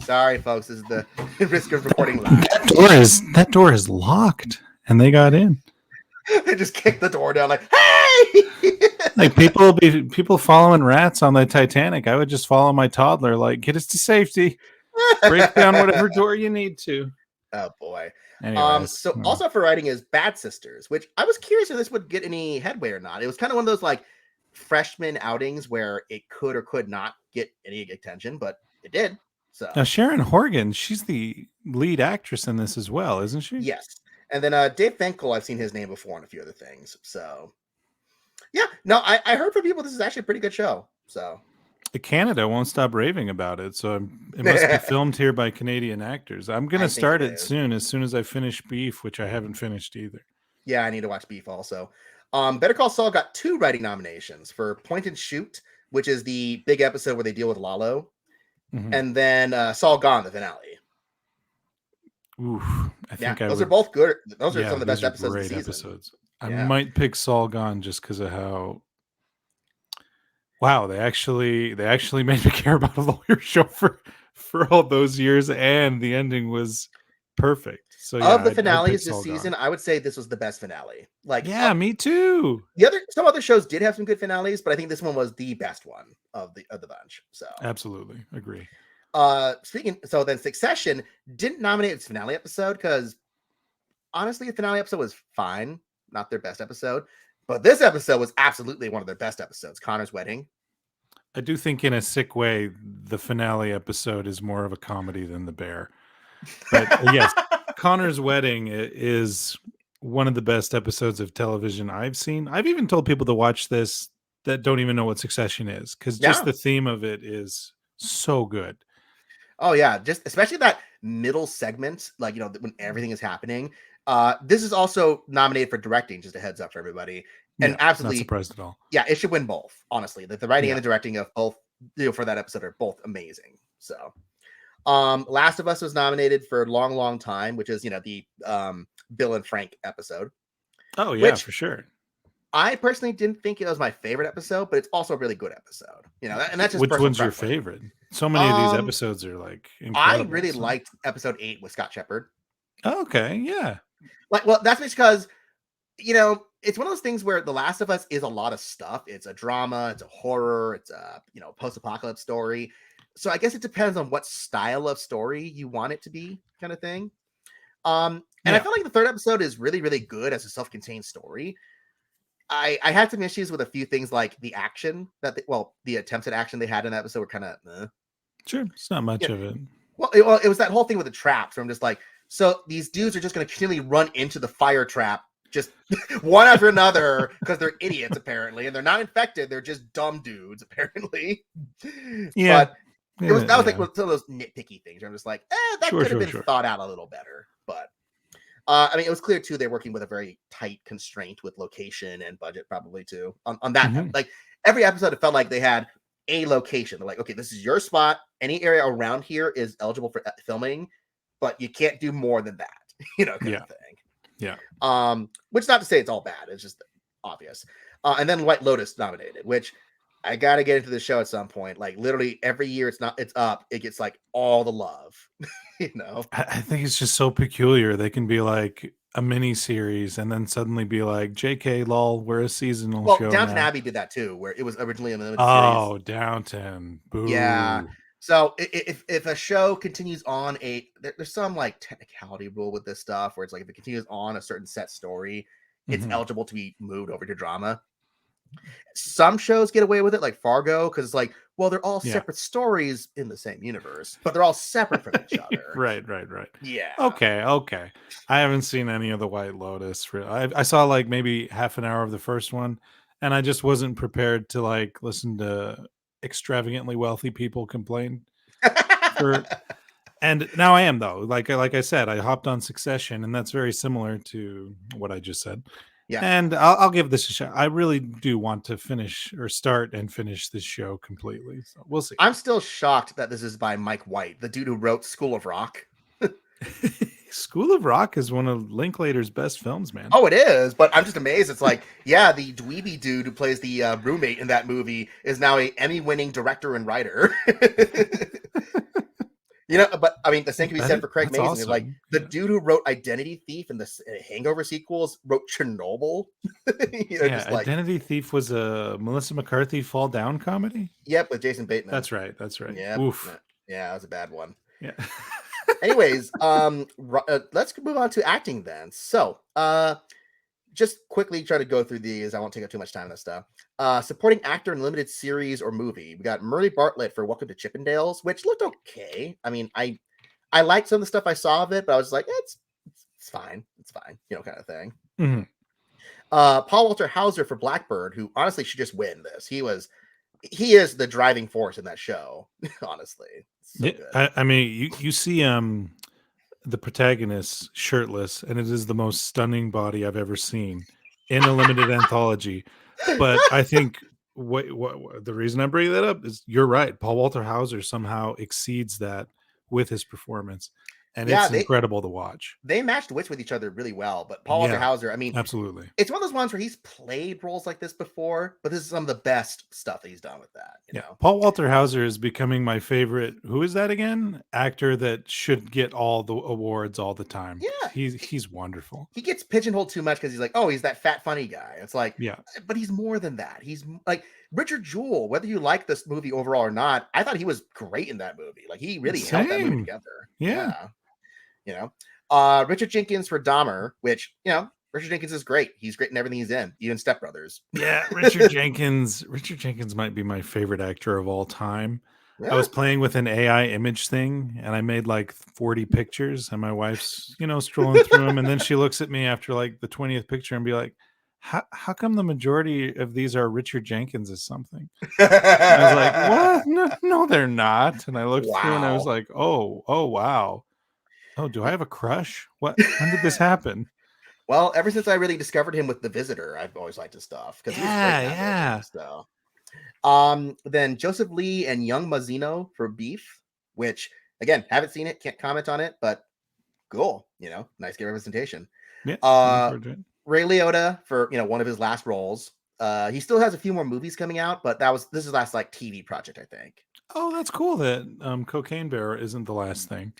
Sorry, folks. This is the risk of recording live. That door is locked, and they got in. They just kicked the door down like, hey! Like people following rats on the Titanic. I would just follow my toddler, like, get us to safety. Break down whatever door you need to. Oh boy. Anyways, also for writing is Bad Sisters, which I was curious if this would get any headway or not. It was kind of one of those like freshman outings where it could or could not get any attention, but it did. So Now Sharon Horgan, she's the lead actress in this as well, isn't she? yes. And then Dave Finkel, I've seen his name before in a few other things. So yeah, no, I heard from people this is actually a pretty good show. So Canada won't stop raving about it, so it must be filmed here by Canadian actors. I'm gonna start it soon as I finish Beef, which I haven't finished either. Yeah, I need to watch Beef also. Better Call Saul got 2 writing nominations for Point and Shoot, which is the big episode where they deal with Lalo, and then Saul Gone, the finale. Oof, I think those are both good. Those are some of the best episodes of the season. Episodes. I might pick Saul Gone just because of how. Wow, they actually made me care about a lawyer show for all those years, and the ending was perfect. So yeah, of the finales this season, I would say this was the best finale. Like, yeah, me too. Some other shows did have some good finales, but I think this one was the best one of the bunch. So absolutely agree. So then Succession didn't nominate its finale episode because honestly, the finale episode was fine, not their best episode. But this episode was absolutely one of their best episodes, Connor's wedding. I do think in a sick way, the finale episode is more of a comedy than The Bear. But yes, Connor's wedding is one of the best episodes of television I've seen. I've even told people to watch this that don't even know what Succession is, because just the theme of it is so good. Oh yeah, just especially that middle segment, like, when everything is happening. This is also nominated for directing, just a heads up for everybody. And absolutely not surprised at all. Yeah, it should win both. Honestly, the writing and the directing of both, for that episode are both amazing. So, Last of Us was nominated for Long Time, which is the Bill and Frank episode. Oh yeah, for sure. I personally didn't think it was my favorite episode, but it's also a really good episode. And that's just which one's your favorite? So many of these episodes are like incredible. I really liked episode 8 with Scott Shepherd. Oh, okay, yeah. Well, that's because it's one of those things where The Last of Us is a lot of stuff. It's a drama, it's a horror, it's a post-apocalypse story. So I guess it depends on what style of story you want it to be, kind of thing. And I feel like the third episode is really, really good as a self-contained story. I had some issues with a few things, like the action the attempts at action they had in that episode were kind of sure, it's not much of it. Well, it was that whole thing with the traps where I'm just like, so these dudes are just going to continually run into the fire trap, just one after another, because they're idiots apparently, and they're not infected. They're just dumb dudes apparently. Yeah, but that was like one of those nitpicky things where I'm just like, that could have been thought out a little better. But it was clear too they're working with a very tight constraint with location and budget, probably too. On that, like every episode, it felt like they had a location. They're like, okay, this is your spot. Any area around here is eligible for filming, but you can't do more than that. Kind of thing. Yeah. Which is not to say it's all bad. It's just obvious. And then White Lotus nominated, which I gotta get into the show at some point. Like literally every year it's up. It gets like all the love. I think it's just so peculiar. They can be like a mini series and then suddenly be like, JK lol, we're a seasonal show. Downton Abbey did that too, where it was originally a limited series. Oh, Downton. Boo. Yeah. So if a show continues on there's some like technicality rule with this stuff where it's like if it continues on a certain set story, it's eligible to be moved over to drama. Some shows get away with it, like Fargo, because it's like, well, they're all separate stories in the same universe, but they're all separate from each other. Right. Yeah. Okay. I haven't seen any of the White Lotus. I saw like maybe half an hour of the first one, and I just wasn't prepared to like listen to extravagantly wealthy people complain. And now I am, though. Like I said, I hopped on Succession, and that's very similar to what I just said. Yeah, and I'll give this a shot. I really do want to start and finish this show completely. So we'll see. I'm still shocked that this is by Mike White, the dude who wrote School of Rock. School of Rock is one of Linklater's best films, man. Oh, it is, but I'm just amazed. It's like, the dweeby dude who plays the roommate in that movie is now a Emmy-winning director and writer. But I mean, the same can be said for Craig Mazin. Awesome. Like the dude who wrote Identity Thief and the Hangover sequels wrote Chernobyl. Identity Thief was a Melissa McCarthy fall down comedy. Yep, with Jason Bateman. That's right. Yeah, oof. Yeah, that was a bad one. Yeah. Anyways, let's move on to acting then. So, just quickly try to go through these. I won't take up too much time on this stuff. Supporting actor in limited series or movie. We got Murray Bartlett for Welcome to Chippendales, which looked okay. I mean, I liked some of the stuff I saw of it, but I was like, it's fine. It's fine, kind of thing. Mm-hmm. Paul Walter Hauser for Blackbird, who honestly should just win this. He is the driving force in that show, honestly. So good. I mean, you see the protagonist shirtless, and it is the most stunning body I've ever seen in a limited anthology. But I think what the reason I'm bringing that up is you're right. Paul Walter Hauser somehow exceeds that with his performance, and it's incredible to watch. They matched wits with each other really well. But Paul Walter Hauser, I mean, absolutely, it's one of those ones where he's played roles like this before, but this is some of the best stuff that he's done with that. You know? Paul Walter Hauser is becoming my favorite. Who is that again? Actor that should get all the awards all the time. Yeah, he's wonderful. He gets pigeonholed too much because he's like, oh, he's that fat funny guy. It's like, yeah, but he's more than that. He's like Richard Jewell. Whether you like this movie overall or not, I thought he was great in that movie. Like he really held that movie together. Yeah. Richard Jenkins for Dahmer, which Richard Jenkins is great. He's great in everything he's in, even Step Brothers. Yeah, Richard Jenkins. Richard Jenkins might be my favorite actor of all time. Yeah. I was playing with an AI image thing, and I made like 40 pictures, and my wife's, strolling through them, and then she looks at me after like the 20th picture and be like, how come the majority of these are Richard Jenkins or something? And I was like, what? No, they're not. And I looked through and I was like, oh, wow. Oh, do I have a crush? What? When did this happen? Well, ever since I really discovered him with The Visitor, I've always liked his stuff. So, then Joseph Lee and Young Mazzino for Beef, which again, haven't seen it, can't comment on it, but cool. Nice good representation. Yeah. Ray Liotta for one of his last roles. He still has a few more movies coming out, but this is his last like TV project, I think. Oh, that's cool that Cocaine Bear isn't the last thing.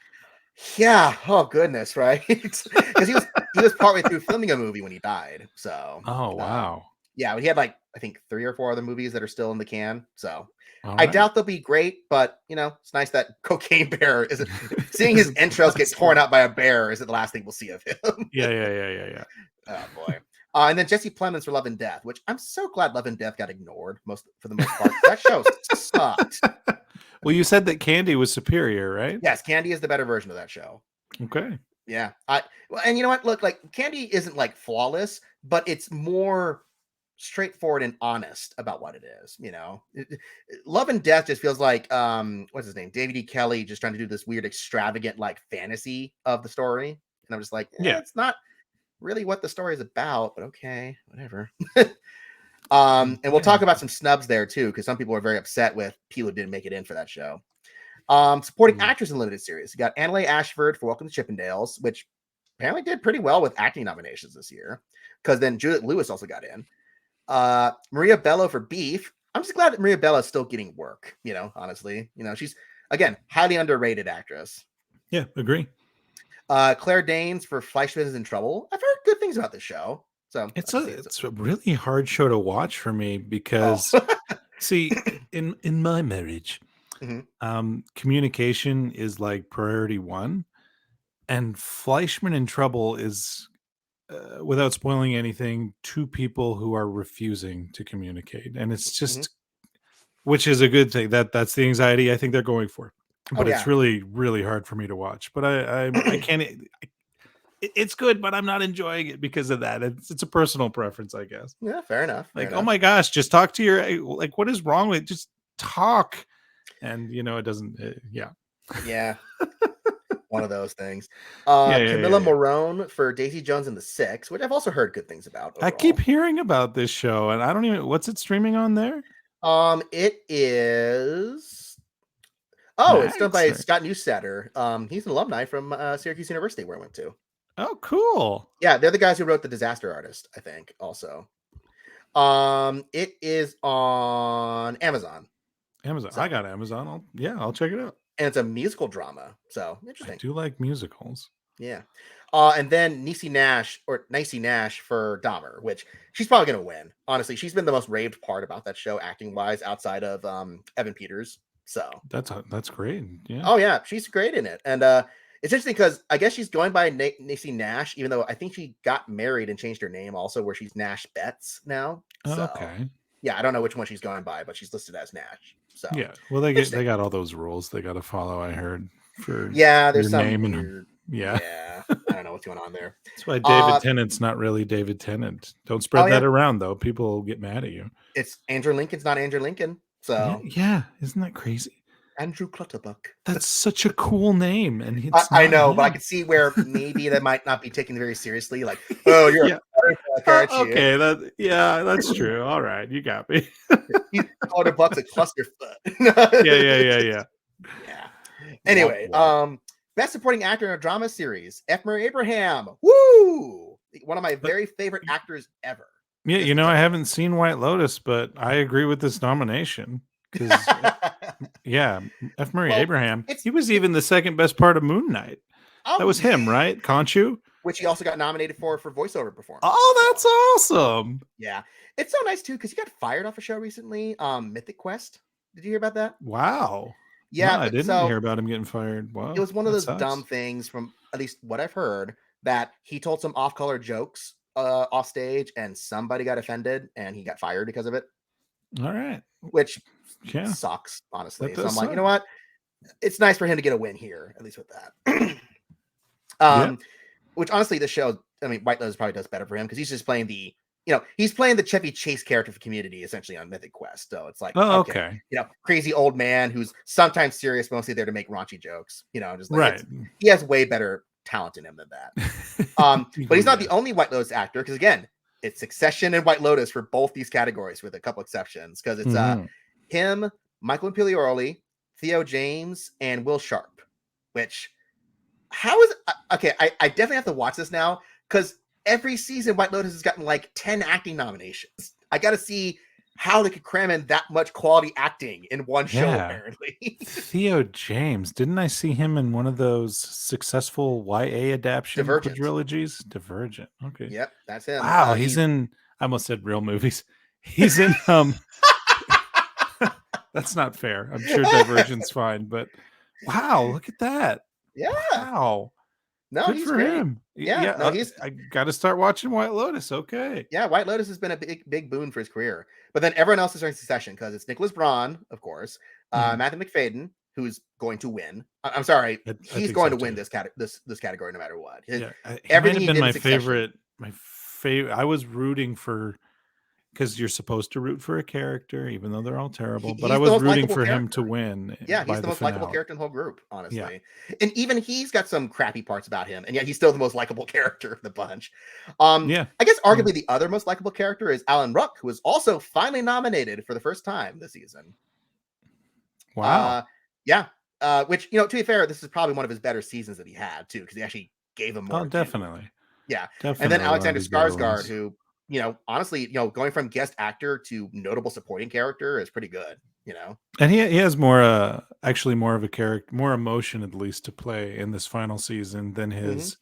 Yeah. Oh goodness, right? Because he was partway through filming a movie when he died. So. Oh wow. Yeah, he had like I think 3 or 4 other movies that are still in the can. So I doubt they'll be great, but it's nice that Cocaine Bear isn't seeing his entrails get torn out by a bear isn't the last thing we'll see of him. Yeah. Oh boy. And then Jesse Plemons for Love and Death, which I'm so glad Love and Death got ignored for the most part. That show sucked. Well, you said that Candy was superior, right? Yes, Candy is the better version of that show. Okay. Yeah. And you know what? Look, like Candy isn't like flawless, but it's more straightforward and honest about what it is. Love and Death just feels like what's his name? David E. Kelly just trying to do this weird, extravagant like fantasy of the story. And I'm just like, it's not really what the story is about, but okay, whatever. And we'll talk about some snubs there too, because some people are very upset with people who didn't make it in for that show. Supporting actress in limited series. You got Annalay Ashford for Welcome to Chippendales, which apparently did pretty well with acting nominations this year, because then Juliette Lewis also got in. Maria Bello for Beef. I'm just glad that Maria Bello is still getting work, honestly. She's again highly underrated actress. Yeah, agree. Claire Danes for Fleischman is in Trouble. I've heard good things about this show. So it's a really hard show to watch for me because see, in my marriage, communication is like priority 1, and Fleischman in Trouble is without spoiling anything, 2 people who are refusing to communicate, and it's just which is a good thing. That's the anxiety I think they're going for, but it's really, really hard for me to watch. But I can't. It's good, but I'm not enjoying it because of that. It's a personal preference, I guess. Yeah, fair enough. Oh my gosh, just talk to your like. What is wrong with just talk? And it doesn't. Yeah. One of those things. Camilla Morone for Daisy Jones and the Six, which I've also heard good things about. Overall. I keep hearing about this show, and I don't even. What's it streaming on there? It is. Oh, it's done by Scott Neustadter. He's an alumni from Syracuse University, where I went to. Oh, cool. Yeah, they're the guys who wrote The Disaster Artist, I think. Also, it is on Amazon. So, I got Amazon. I'll check it out. And it's a musical drama, so interesting. I do like musicals. Yeah. And then Niecy Nash for Dahmer, which she's probably going to win. Honestly, she's been the most raved part about that show, acting wise, outside of Evan Peters. So that's great. Yeah. Oh yeah, she's great in it, and It's interesting because I guess she's going by Nacy Nash, even though I think she got married and changed her name also, where she's Nash Betts now. So, Okay. yeah, I don't know which one she's going by, but she's listed as Nash. So Yeah. Well, they got all those rules they got to follow. I heard for there's your some name weird. Yeah. I don't know what's going on there. That's why David Tennant's not really David Tennant. Don't spread that around though. People will get mad at you. It's Andrew Lincoln's not Andrew Lincoln. So yeah. Isn't that crazy? Andrew Clutterbuck. That's such a cool name, and I know, but I could see where maybe that might not be taken very seriously. Like, oh, you're a Clutterbuck, aren't you? Okay, that's true. All right, you got me. Clutterbuck's a clusterfuck. Yeah. Anyway, best supporting actor in a drama series, F. Murray Abraham. Woo! One of my very favorite actors ever. Yeah, I haven't seen White Lotus, but I agree with this nomination because F. Murray Abraham. He was even the second best part of Moon Knight. That was him, right? Khonshu? Which he also got nominated for voiceover performance. Oh, that's awesome. Yeah. It's so nice too, because he got fired off a show recently, Mythic Quest. Did you hear about that? Wow. Yeah, no, I didn't hear about him getting fired. Wow. It was one of those dumb things from at least what I've heard that he told some off-color jokes off stage and somebody got offended and he got fired because of it. All right. Which sucks, honestly. So I'm suck. like, you know what? It's nice for him to get a win here, at least with that. Which honestly, the show, I mean, White Lotus probably does better for him because he's just playing he's playing the Chevy Chase character for Community essentially on Mythic Quest. So it's like, okay. Crazy old man who's sometimes serious, mostly there to make raunchy jokes. Just like he has way better talent in him than that. But he's not the only White Lotus actor because again, it's Succession and White Lotus for both these categories with a couple exceptions because it's him, Michael Imperioli, Theo James, and Will Sharp. Which I definitely have to watch this now because every season White Lotus has gotten like 10 acting nominations. I got to see how they could cram in that much quality acting in one show, apparently. Theo James. Didn't I see him in one of those successful YA adaptation quadrilogies? Divergent. Okay. Yep, that's him. Wow, he's in, I almost said real movies. He's in, that's not fair. I'm sure Divergent's fine, but wow, look at that. Yeah. Wow. No, good he's for great. him. Yeah, no, I got to start watching White Lotus. Okay. Yeah, White Lotus has been a big boon for his career. But then everyone else is starting Succession because it's Nicholas Braun, of course, Matthew McFadden, who's going to win. I'm sorry, he's going to win this category no matter what. Everything he did my favorite. I was rooting for because you're supposed to root for a character, even though they're all terrible. But I was rooting for him to win. Yeah, he's the most likable character in the whole group, honestly. Yeah. And even he's got some crappy parts about him, and yet he's still the most likable character of the bunch. I guess arguably the other most likable character is Alan Ruck, who was also finally nominated for the first time this season. Wow. Which, to be fair, this is probably one of his better seasons that he had, too, because he actually gave him more. Oh, definitely. Yeah. Definitely. And then Alexander Skarsgård, who... honestly, going from guest actor to notable supporting character is pretty good, And he has more, actually more of a character, more emotion at least to play in this final season than his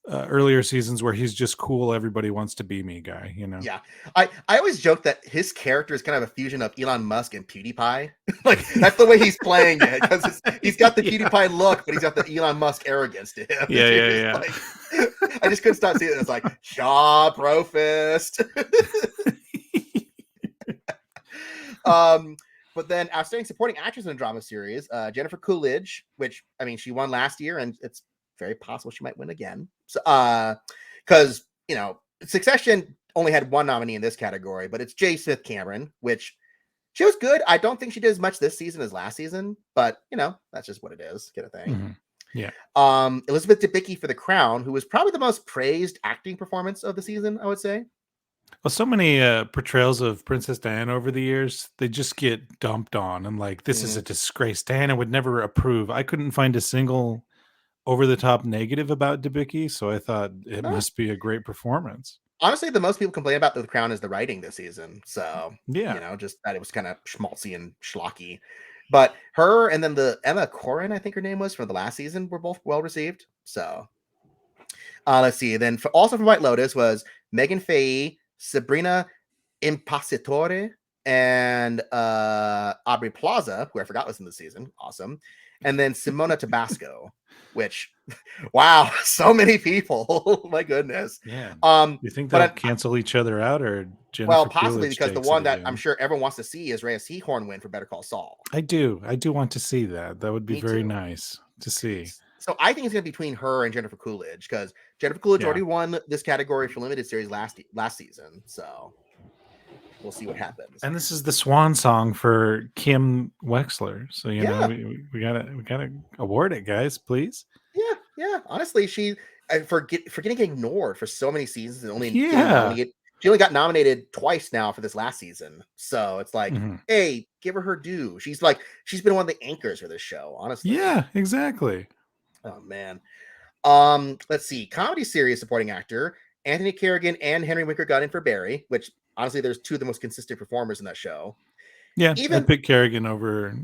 earlier seasons where he's just cool. Everybody wants to be me guy, Yeah. I always joke that his character is kind of a fusion of Elon Musk and PewDiePie. Like that's the way he's playing it because he's got the PewDiePie look, but he's got the Elon Musk arrogance to him. Yeah. Like, I just couldn't stop seeing it. It's like Shaw Profist. But then outstanding supporting actress in a drama series, Jennifer Coolidge, which she won last year, and it's very possible she might win again. So, because Succession only had one nominee in this category, but it's J. Smith Cameron, which she was good. I don't think she did as much this season as last season, but that's just what it is, kind of thing. Mm-hmm. Yeah. Elizabeth Debicki for The Crown, who was probably the most praised acting performance of the season, I would say. Well, so many portrayals of Princess Diana over the years, they just get dumped on. I'm like, this is a disgrace. Diana would never approve. I couldn't find a single over-the-top negative about Debicki, so I thought it must be a great performance. Honestly, the most people complain about The Crown is the writing this season. So, just that it was kind of schmaltzy and schlocky. But her and then the Emma Corrin, I think her name was, from the last season, were both well-received. So, let's see. Then also from White Lotus was Megan Fahy, Sabrina Impostitore, and Aubrey Plaza, who I forgot was in the season. Awesome. and then Simona Tabasco, which, wow, so many people. My goodness. Yeah. Um, You think but they'll cancel each other out, or Jennifer well, possibly Coolidge because the takes one it that again? I'm sure everyone wants to see is Rhea Seehorn win for Better Call Saul. I do want to see that. That would be Me very too. nice to see. So I think it's going to be between her and Jennifer Coolidge, because Jennifer Coolidge already won this category for limited series last season. So we'll see what happens. And this is the swan song for Kim Wexler. So you know we gotta award it, guys, please. Yeah. Honestly, she for getting ignored for so many seasons and only getting Yeah. nominated. She only got nominated twice now for this last season. So it's like, hey, give her due. She's been one of the anchors for this show, honestly. Yeah, exactly. Oh man. Let's see. Comedy series supporting actor Anthony Kerrigan and Henry Winkler got in for Barry, which honestly, there's two of the most consistent performers in that show. Yeah, Even I'd pick Kerrigan over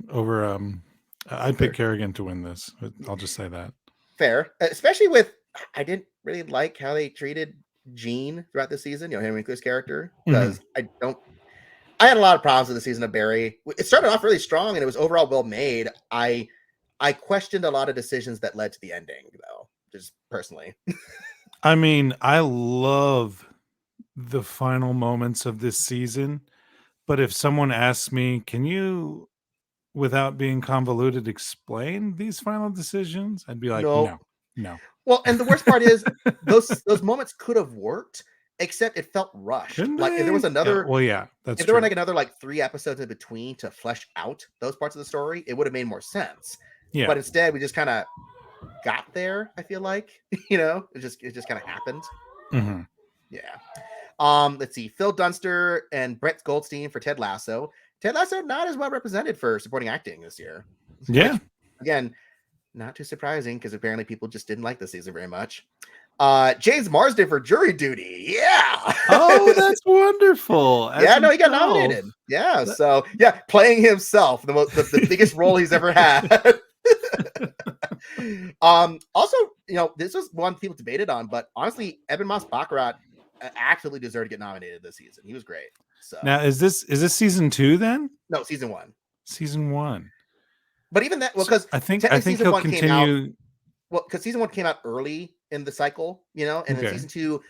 I'd pick Kerrigan to win this. I'll just say that. Fair, especially with I didn't really like how they treated Gene throughout the season. You know, Henry Winkler's character, because I had a lot of problems with the season of Barry. It started off really strong and it was overall well made. I questioned a lot of decisions that led to the ending, though. Just personally. I mean, I love the final moments of this season, but if someone asks me, can you, without being convoluted, explain these final decisions? I'd be like, no. Well, and the worst part is those moments could have worked, except it felt rushed. Couldn't like if there was another, that's if there were like another 3 episodes in between to flesh out those parts of the story, it would have made more sense. Yeah. But instead, we just kind of got there. I feel like, it just kind of happened. Yeah. Let's see. Phil Dunster and Brett Goldstein for Ted Lasso. Ted Lasso not as well represented for supporting acting this year. Yeah. Which, again, not too surprising, because apparently people just didn't like this season very much. James Marsden for Jury Duty. Yeah. Oh, that's wonderful. He got nominated. Yeah. So playing himself, the biggest role he's ever had. Also, this was one people debated on, but honestly, Eben Moss-Baccarat absolutely deserved to get nominated this season. He was great. So now is this season 2 then? No, season 1. Season 1. But even that, because I think he'll continue. Because season 1 came out early in the cycle, and then season 2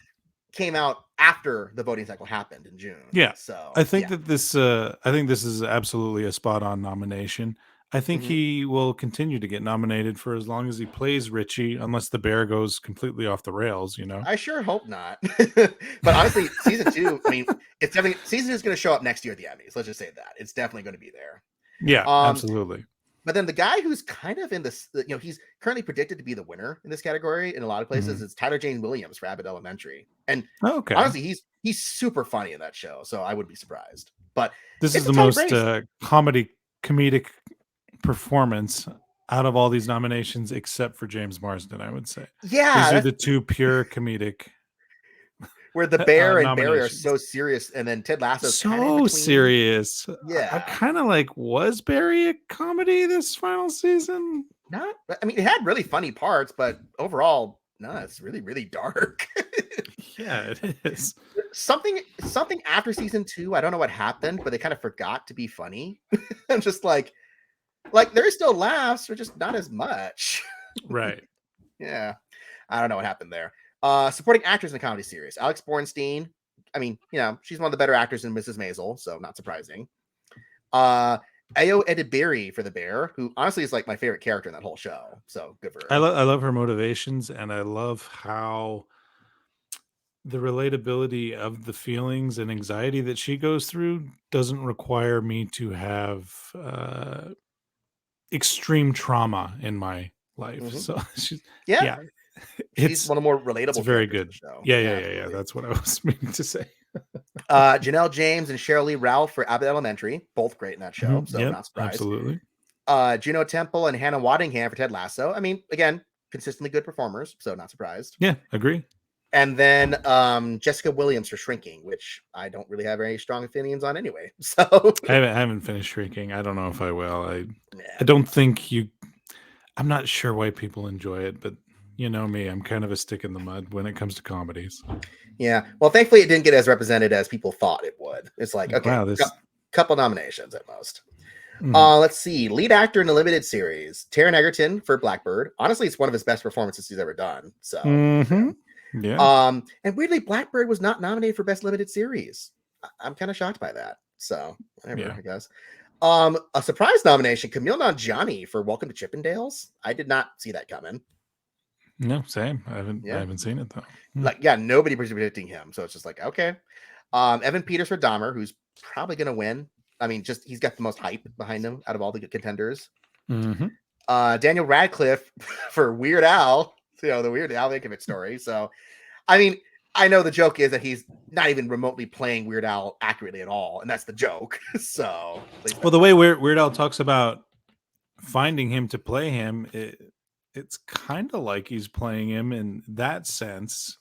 came out after the voting cycle happened in June. Yeah. So I think that this is absolutely a spot on nomination. I think he will continue to get nominated for as long as he plays Richie, unless the bear goes completely off the rails, I sure hope not. But honestly, season 2, I mean, it's definitely, season 2 is going to show up next year at the Emmys. Let's just say that. It's definitely going to be there. Yeah, absolutely. But then the guy who's kind of in this, he's currently predicted to be the winner in this category in a lot of places, is Tyler Jane Williams for Abbott Elementary. And honestly, he's super funny in that show, so I wouldn't be surprised. But this is the most comedic performance out of all these nominations, except for James Marsden, I would say. Yeah, these are the two pure comedic. Where the bear and Barry are so serious, and then Ted Lasso's so serious. Yeah, I kind of was Barry a comedy this final season? Not, I mean, it had really funny parts, but overall, no, it's really, really dark. Yeah, it is. Something after season 2, I don't know what happened, but they kind of forgot to be funny. I'm just like there's still laughs, but just not as much. Right. Yeah. I don't know what happened there. Supporting actors in a comedy series. Alex Bornstein. I mean, she's one of the better actors in Mrs. Maisel, so not surprising. Ayo Edebiri for The Bear, who honestly is my favorite character in that whole show. So good for her. I love her motivations, and I love how the relatability of the feelings and anxiety that she goes through doesn't require me to have extreme trauma in my life. So she's one of the more relatable. It's very good. Show. Yeah. That's what I was meaning to say. Janelle James and Cheryl Lee Ralph for Abbott Elementary, both great in that show. So not surprised. Absolutely. Juno Temple and Hannah Waddingham for Ted Lasso. I mean, again, consistently good performers, so not surprised. Yeah, agree. And then Jessica Williams for Shrinking, which I don't really have any strong opinions on anyway. So I haven't finished Shrinking. I don't know if I will. I don't think I'm not sure why people enjoy it, but you know me, I'm kind of a stick in the mud when it comes to comedies. Yeah. Well, thankfully it didn't get as represented as people thought it would. It's like, okay, wow, couple nominations at most. Let's see. Lead actor in a limited series. Taron Egerton for Blackbird. Honestly, it's one of his best performances he's ever done. So, yeah. And weirdly, Blackbird was not nominated for best limited series. I'm kind of shocked by that. So, whatever, I guess. A surprise nomination, Camille Nanjiani for Welcome to Chippendales. I did not see that coming. No, same. I haven't seen it though. Nobody was predicting him, so it's just like, okay. Evan Peters for Dahmer, who's probably gonna win. I mean, just he's got the most hype behind him out of all the contenders. Daniel Radcliffe for Weird Al, the Weird Al Yankovic story. So, I mean, I know the joke is that he's not even remotely playing Weird Al accurately at all, and that's the joke. So, well, the way Weird Al talks about finding him to play him, it's kind of like he's playing him in that sense.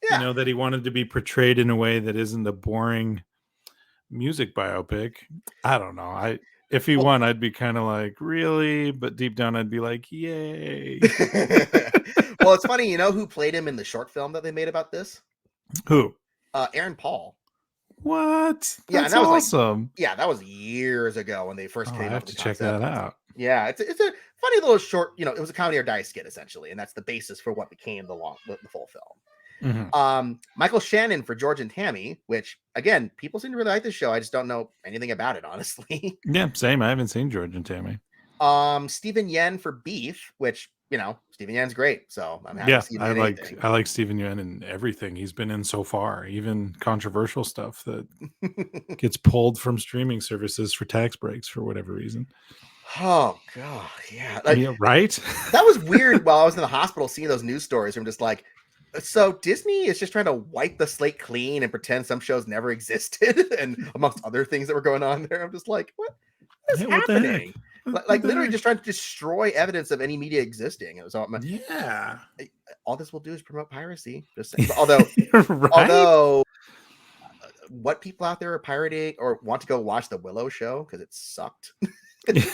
Yeah. That he wanted to be portrayed in a way that isn't a boring music biopic. I don't know. If he won, I'd be kind of like, really? But deep down, I'd be like, yay. Well, it's funny, who played him in the short film that they made about this? Who? Aaron Paul. What? Yeah, That's awesome. That was years ago when they first came I up have with to check that out. Yeah, it's a funny little short, it was a comedy or die skit essentially, and that's the basis for what became the full film. Michael Shannon for George and Tammy, which again, people seem to really like this show. I just don't know anything about it, honestly. Yeah, same. I haven't seen George and Tammy. Stephen Yen for Beef, which Stephen Yen's great, so I'm happy to see him in anything. I like Stephen Yen in everything he's been in so far, even controversial stuff that gets pulled from streaming services for tax breaks for whatever reason. Oh god, yeah, right. That was weird. While I was in the hospital seeing those news stories, I'm just like, so Disney is just trying to wipe the slate clean and pretend some shows never existed, and amongst other things that were going on there, I'm just like, what is happening? Literally just trying to destroy evidence of any media existing. It was all all this will do is promote piracy. Just saying. Although what people out there are pirating or want to go watch the Willow show because it sucked. Anyway,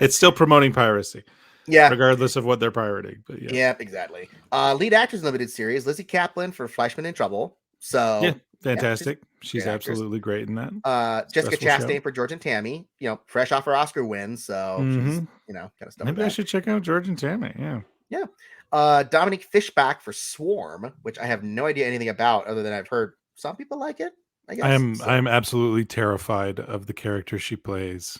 it's still promoting piracy. Yeah, regardless of what they're pirating. But yeah, exactly. Lead actors in limited series: Lizzie Kaplan for Fleischman in Trouble. So yeah, fantastic. She's absolutely great in that. Jessica Chastain for George and Tammy. Fresh off her Oscar win, so she's kind of stuff. Maybe I should check out George and Tammy. Yeah. Dominique Fishback for Swarm, which I have no idea anything about, other than I've heard some people like it. I guess I am absolutely terrified of the character she plays.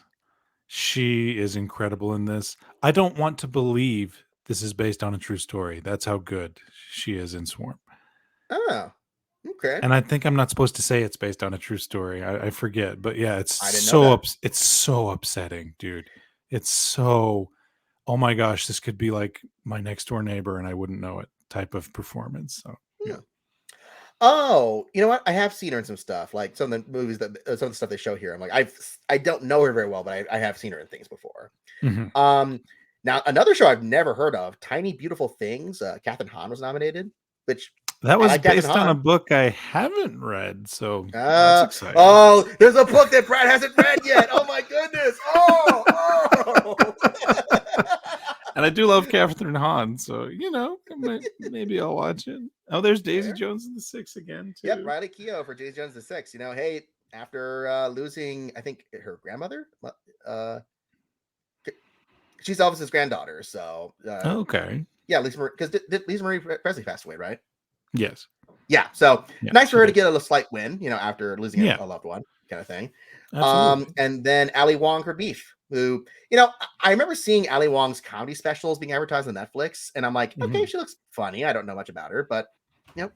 She is incredible in this. I don't want to believe this is based on a true story. That's how good she is in Swarm. Oh, okay. And I think I'm not supposed to say it's based on a true story. I forget, but yeah, it's so upsetting, dude. It's so, oh my gosh, this could be like my next door neighbor and I wouldn't know it type of performance. So yeah. Oh, you know what? I have seen her in some stuff, like some of the movies some of the stuff they show here. I'm like, I don't know her very well, but I have seen her in things before. Now another show I've never heard of, Tiny Beautiful Things. Kathryn Hahn was nominated, which that was based on a book I haven't read. So that's exciting. Oh, there's a book that Brad hasn't read yet. Oh my goodness. Oh. And I do love Kathryn Hahn, so maybe I'll watch it. Oh, there's Daisy Jones and the Six again too. Yep, Riley Keough for Daisy Jones and the Six. Hey, after losing, I think her grandmother, she's Elvis's granddaughter. So okay, yeah, because Lisa Marie Presley passed away, right? Yes. Yeah, so nice for her to get a slight win, after losing a loved one, kind of thing. Absolutely. And then Ali Wong for Beef, who, I remember seeing Ali Wong's comedy specials being advertised on Netflix, and I'm like, okay, she looks funny. I don't know much about her, but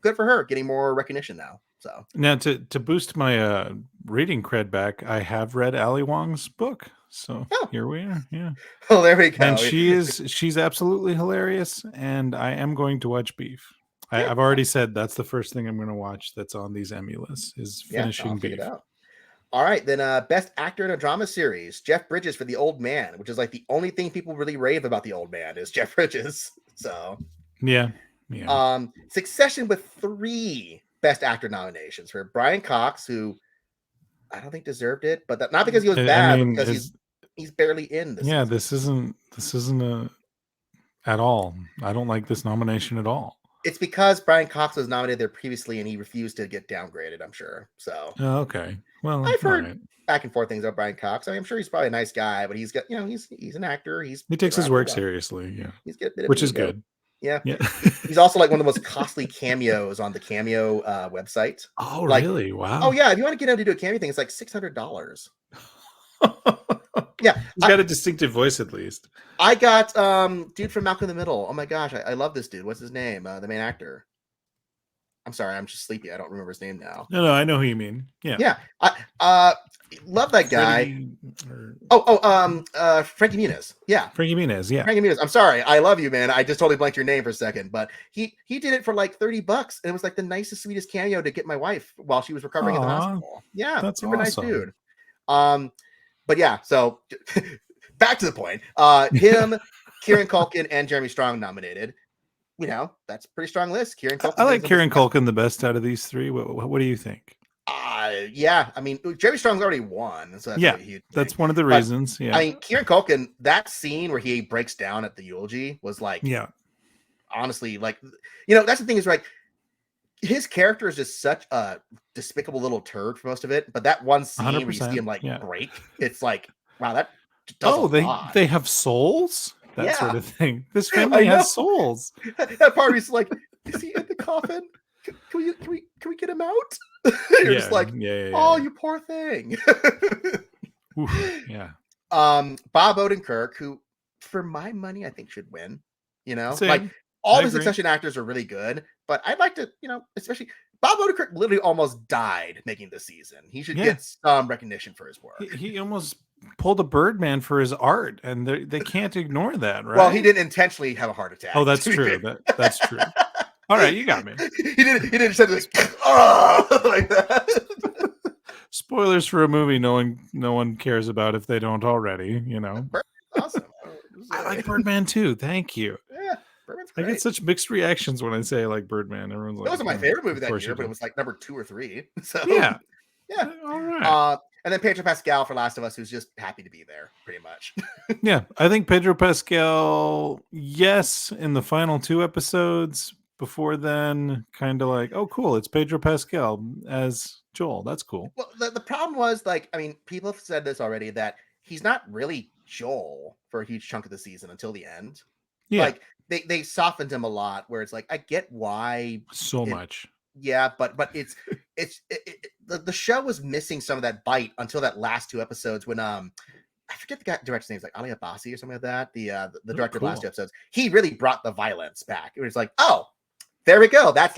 good for her getting more recognition now. So now to boost my reading cred back, I have read Ali Wong's book. So here we are. Yeah. Oh, there we go. And she's absolutely hilarious, and I am going to watch Beef. I've already said that's the first thing I'm going to watch that's on these Emmy lists is finishing Beef. All right, then best actor in a drama series, Jeff Bridges for The Old Man, which is like the only thing people really rave about The Old Man is Jeff Bridges. So yeah. Succession with 3 best actor nominations for Brian Cox, who I don't think deserved it, but not because he was bad, because he's barely in this. Yeah, this isn't a at all. I don't like this nomination at all. It's because Brian Cox was nominated there previously and he refused to get downgraded, I'm sure. So Oh, okay. Well, I've all heard right. back and forth things about Brian Cox. I mean, I'm sure he's probably a nice guy, but he's got, he's an actor. He's He been takes his around for a work while. seriously, yeah. He's got a bit of Which an is ego. good. Yeah. Yeah. He's also like one of the most costly cameos on the Cameo website. Oh, Like, really? Wow. oh yeah, if you want to get him to do a cameo thing, it's like $600. Yeah. He's got a distinctive voice at least. I got dude from Malcolm in the Middle. Oh my gosh, I love this dude. What's his name? The main actor. I'm sorry, I'm just sleepy. I don't remember his name now. No, I know who you mean. Yeah. Yeah. I love that guy. Frankie Muniz. Yeah. Frankie Muniz, yeah. Frankie Muniz. I'm sorry. I love you, man. I just totally blanked your name for a second, but he did it for like $30 and it was like the nicest, sweetest cameo to get my wife while she was recovering in the hospital. Yeah. That's super awesome. nice dude. But yeah, so back to the point. Him, Kieran Culkin, and Jeremy Strong nominated. That's a pretty strong list. Kieran Culkin. I like Kieran Culkin the best out of these three. What do you think? Yeah. I mean, Jeremy Strong's already won, so that's a huge thing. That's one of the reasons. Yeah. I mean, Kieran Culkin, that scene where he breaks down at the eulogy was like, honestly, like, that's the thing is like, his character is just such a despicable little turd for most of it, but that one scene where you see him like break, it's like, wow, that does a lot. They have souls. That sort of thing. This family has souls. That part is like, is he in the coffin? Can we get him out? You're just like, oh, you poor thing. Oof, yeah. Bob Odenkirk, who for my money I think should win. Same. Like all the Succession actors are really good, but I'd like to, especially Bob Odenkirk literally almost died making this season. He should get some recognition for his work. He almost pulled a Birdman for his art, and they can't ignore that, right? Well, he didn't intentionally have a heart attack. Oh, that's true. That's true. All right, you got me. He didn't say this like that. Spoilers for a movie no one cares about if they don't already, Awesome. I like Birdman too. Thank you. Yeah, Birdman's great. I get such mixed reactions when I say I like Birdman. Everyone's like, that wasn't my favorite movie that year, but it was like number 2 or 3. So yeah. All right. And then Pedro Pascal for Last of Us, who's just happy to be there, pretty much. Yeah, I think Pedro Pascal, yes, in the final 2 episodes. Before then, kind of like, oh, cool, it's Pedro Pascal as Joel. That's cool. Well, the problem was, like, I mean, people have said this already, that he's not really Joel for a huge chunk of the season until the end. Yeah. Like, they softened him a lot, where it's like, I get why. So much. Yeah, but the show was missing some of that bite until that last 2 episodes when I forget the director's name, like Ali Abbasi or something like that. The director of last 2 episodes, he really brought the violence back. It was like, oh, there we go. That's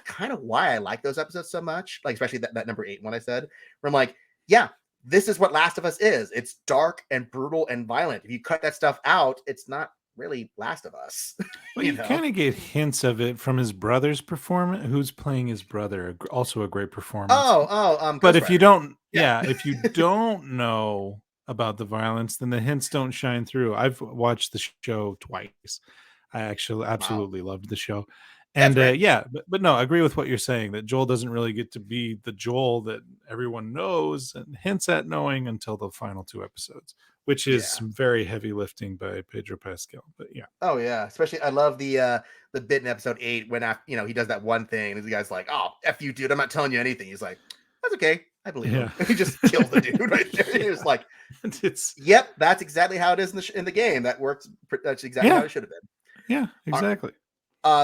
kind of why I like those episodes so much. Like especially that number 8 one I said, where I'm like, yeah, this is what Last of Us is. It's dark and brutal and violent. If you cut that stuff out, it's not really Last of Us. Well, you kind of get hints of it from his brother's performance. Who's playing his brother? Also a great performance. But if you don't, if you don't know about the violence, then the hints don't shine through. I've watched the show twice. I actually absolutely loved the show. And but no, I agree with what you're saying, that Joel doesn't really get to be the Joel that everyone knows and hints at knowing until the final 2 episodes, which is some very heavy lifting by Pedro Pascal. But yeah. Oh yeah, especially I love the bit in episode 8 when he does that one thing and the guy's like, "Oh, F you, dude, I'm not telling you anything." He's like, "That's okay, I believe him." He just kills the dude right there. He was like, "Yep, that's exactly how it is in the game. That works. That's exactly how it should have been." Yeah, exactly.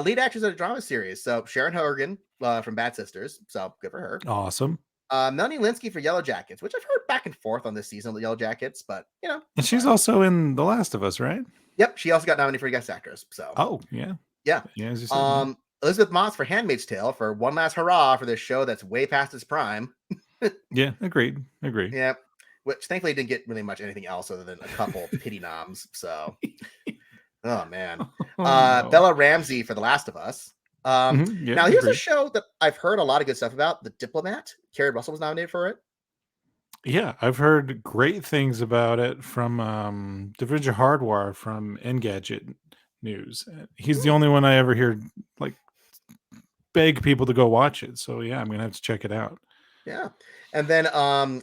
Lead actors in a drama series. So Sharon Hogan from Bad Sisters. So good for her. Awesome. Melanie Linsky for Yellow Jackets, which I've heard back and forth on this season with Yellow Jackets, but and she's also in The Last of Us, right? Yep, she also got nominated for guest actress. So yeah. As you said, Elizabeth Moss for Handmaid's Tale for one last hurrah for this show that's way past its prime. Yeah, agreed. Yeah, which thankfully didn't get really much anything else other than a couple pity noms. So, oh man, Bella Ramsey for The Last of Us. Now here's a show that I've heard a lot of good stuff about. The Diplomat. Carrie Russell was nominated for it. Yeah, I've heard great things about it from Devindra Hardwar from Engadget News. He's the only one I ever hear like beg people to go watch it. So yeah, I'm gonna have to check it out. Yeah, and then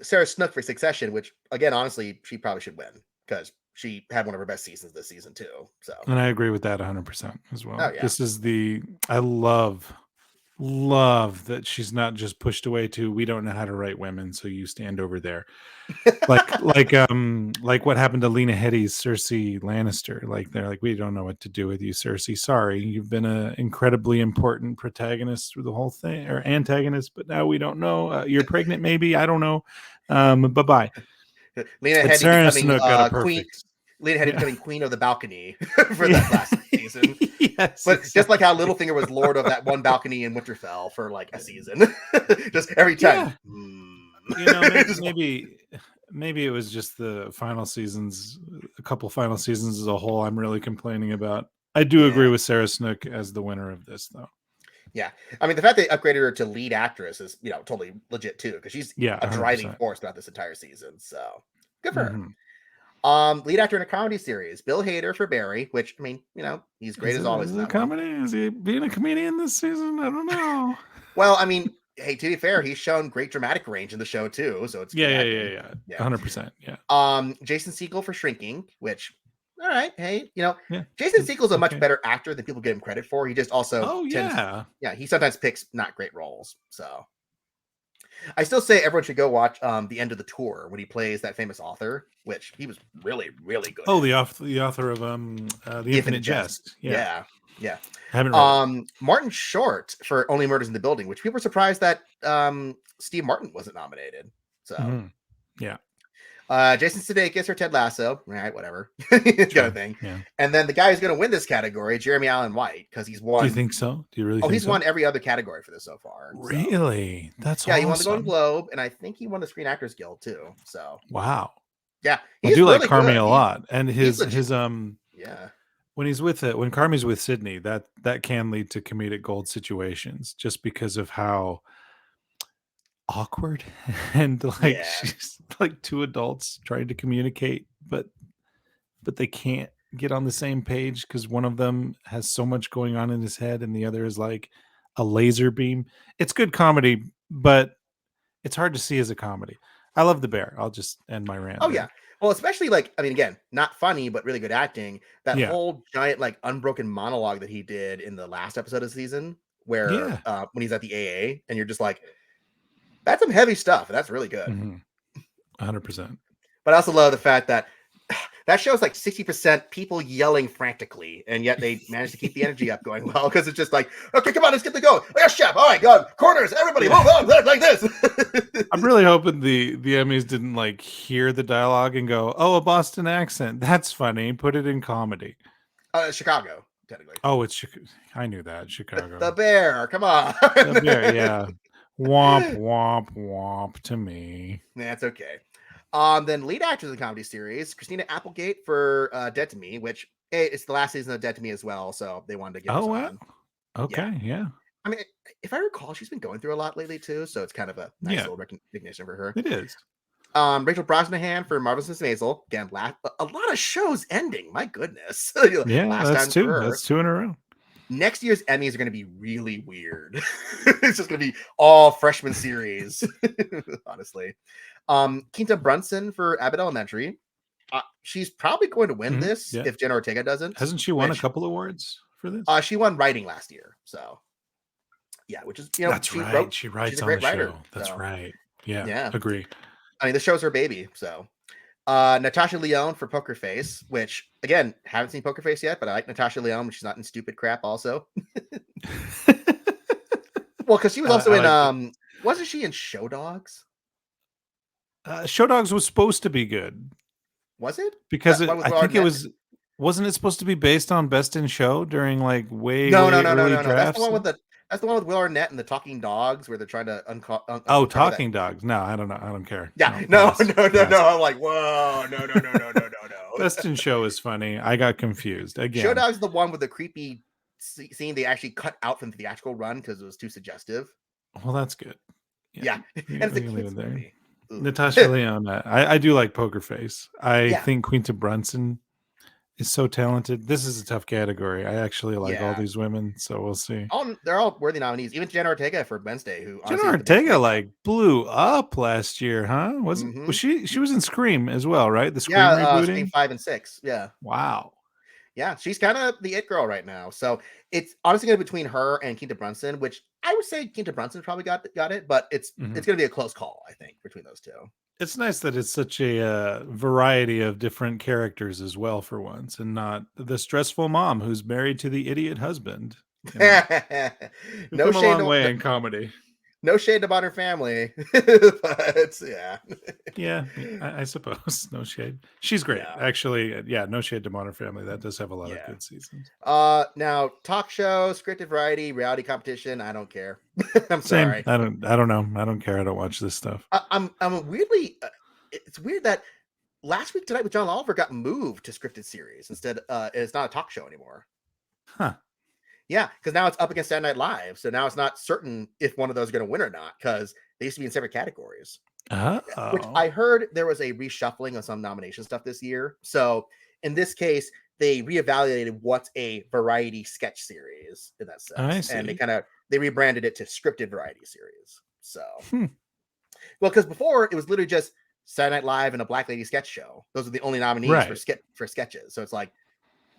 Sarah Snook for Succession, which again, honestly, she probably should win because she had one of her best seasons this season too. So, And I agree with that 100% as well. oh yeah, This is I love that she's not just pushed away to, we don't know how to write women, so you stand over there. Like what happened to Lena Headey's Cersei Lannister. Like they're like, we don't know what to do with you, Cersei. Sorry, you've been an incredibly important protagonist through the whole thing, or antagonist, but now we don't know. You're pregnant, maybe. I don't know. Bye-bye. Lena But Headey Sarah becoming Snook got a queen. perfect. Lena Headey Yeah. becoming queen of the balcony for that last season. Yes, But just like how Littlefinger was lord of that one balcony in Winterfell for like a season, just every time. Yeah. Maybe it was just the final seasons, a couple final seasons as a whole. I'm really complaining about. I do agree with Sarah Snook as the winner of this, though. Yeah, I mean the fact they upgraded her to lead actress is totally legit too, because she's a 100%. driving force throughout this entire season. So good for her. Lead actor in a comedy series, Bill Hader for Barry, which I mean he's great as always. Is in it a that one. comedy? Is he being a comedian this season? I don't know. Well, I mean, hey, to be fair, he's shown great dramatic range in the show too, so it's Yeah. yeah, 100%. Yeah. Jason Segel for Shrinking, which all right, hey, Yeah. Jason Segel's a much Okay. better actor than people give him credit for. He just also he sometimes picks not great roles. So I still say everyone should go watch The End of the Tour when he plays that famous author, which he was really, really good. Oh, the author of The Infinite Jest. Yeah. I haven't read it. Martin Short for Only Murders in the Building, which people were surprised that Steve Martin wasn't nominated. So Yeah. Jason Sudeikis or Ted Lasso, right? Whatever, kind of thing. Yeah. And then the guy who's going to win this category, Jeremy Allen White, because he's won. Do you think so? Do you really? He's won every other category for this so far. Really? That's yeah. awesome. He won the Golden Globe, and I think he won the Screen Actors Guild too. So wow. Yeah, I do like Carmy a lot, and his yeah. When he's with it, when Carmy's with Sydney, that can lead to comedic gold situations, just because of how awkward and she's like two adults trying to communicate, but they can't get on the same page because one of them has so much going on in his head and the other is like a laser beam. It's good comedy, but it's hard to see as a comedy. I love The Bear. I'll just end my rant. Oh, yeah. Well, especially again, not funny, but really good acting. That whole giant, unbroken monologue that he did in the last episode of the season, where when he's at the AA, and you're just like, that's some heavy stuff. That's really good. 100%. But I also love the fact that that show's 60% people yelling frantically, and yet they managed to keep the energy up going well, because it's just like, okay, come on, let's get the go. Yes, chef. All right, go. Corners, everybody, move on like this. I'm really hoping the Emmys didn't hear the dialogue and go, oh, a Boston accent. That's funny. Put it in comedy. Chicago, technically. Oh, it's I knew that. Chicago. The Bear. Come on. The Bear, yeah. Womp, womp, womp to me. That's okay. Then lead actors in the comedy series, Christina Applegate for Dead to Me, which it's the last season of Dead to Me as well, so they wanted to get wow. Okay, yeah. I mean, if I recall, she's been going through a lot lately too, so it's kind of a nice little recognition for her. It is. Rachel Brosnahan for Marvelous Miss Maisel. Again, a lot of shows ending. My goodness. That's two. That's two in a row. Next year's Emmys are going to be really weird. It's just going to be all freshman series, honestly. Quinta Brunson for Abbott Elementary. She's probably going to win this if Jenna Ortega doesn't. Hasn't she won a couple awards for this? She won writing last year. So, yeah, which is, that's right. She writes she's a on great the writer. show. That's so. right. Yeah. Agree. I mean, the show's her baby. So, Natasha Lyonne for Poker Face, which again, haven't seen Poker Face yet, but I like Natasha Lyonne when she's not in stupid crap also. Well, because she was also in wasn't she in Show Dogs? Show Dogs was supposed to be good. Was it? Because I think it was. Wasn't it supposed to be based on Best in Show during way no. Drafts? That's the one with Will Arnett and the talking dogs where they're trying to talking dogs. No, I don't know. I don't care. Yeah, no. I'm like, whoa, no. Best in Show is funny. I got confused again. Show Dogs is the one with the creepy scene they actually cut out from the theatrical run because it was too suggestive. Well, that's good. Yeah. And it's a kids movie. Natasha Lyonne. I do like Poker Face. I think Quinta Brunson is so talented. This is a tough category. I actually like all Yeah. these women, so we'll see. They're all worthy nominees. Even Jenna Ortega for Wednesday, who Jenna honestly is the best Ortega right now. like blew up last year, huh? Was Mhm. she was in Scream as well, right? The Scream Yeah, Scream rebooting. 5 and 6. Yeah. Wow. Yeah, she's kind of the it girl right now. So it's honestly going to be between her and Quinta Brunson, which I would say Quinta Brunson probably got it, but it's Mhm. going to be a close call, I think, between those two. It's nice that it's such a variety of different characters as well for once, and not the stressful mom who's married to the idiot husband. You know, we've No come a shade, long way in comedy. no shade to Modern Family, but yeah, Yeah, I suppose. No shade. She's great, yeah, actually. Yeah, no shade to Modern Family. That does have a lot of yeah. good seasons. Now talk show, scripted variety, reality competition. I don't care. I'm Same. sorry. I don't know. I don't care. I don't watch this stuff. I'm weirdly. It's weird that last week tonight with John Oliver got moved to scripted series instead. It's not a talk show anymore. Huh. Yeah, because now it's up against Saturday Night Live, so now it's not certain if one of those are going to win or not because they used to be in separate categories. Which Oh. I heard there was a reshuffling of some nomination stuff this year. So in this case, they reevaluated what's a variety sketch series in that I sense, and see. they rebranded it to scripted variety series. So Hmm. well, because before it was literally just Saturday Night Live and a Black Lady sketch show. Those are the only nominees Right. for sketches. So it's like,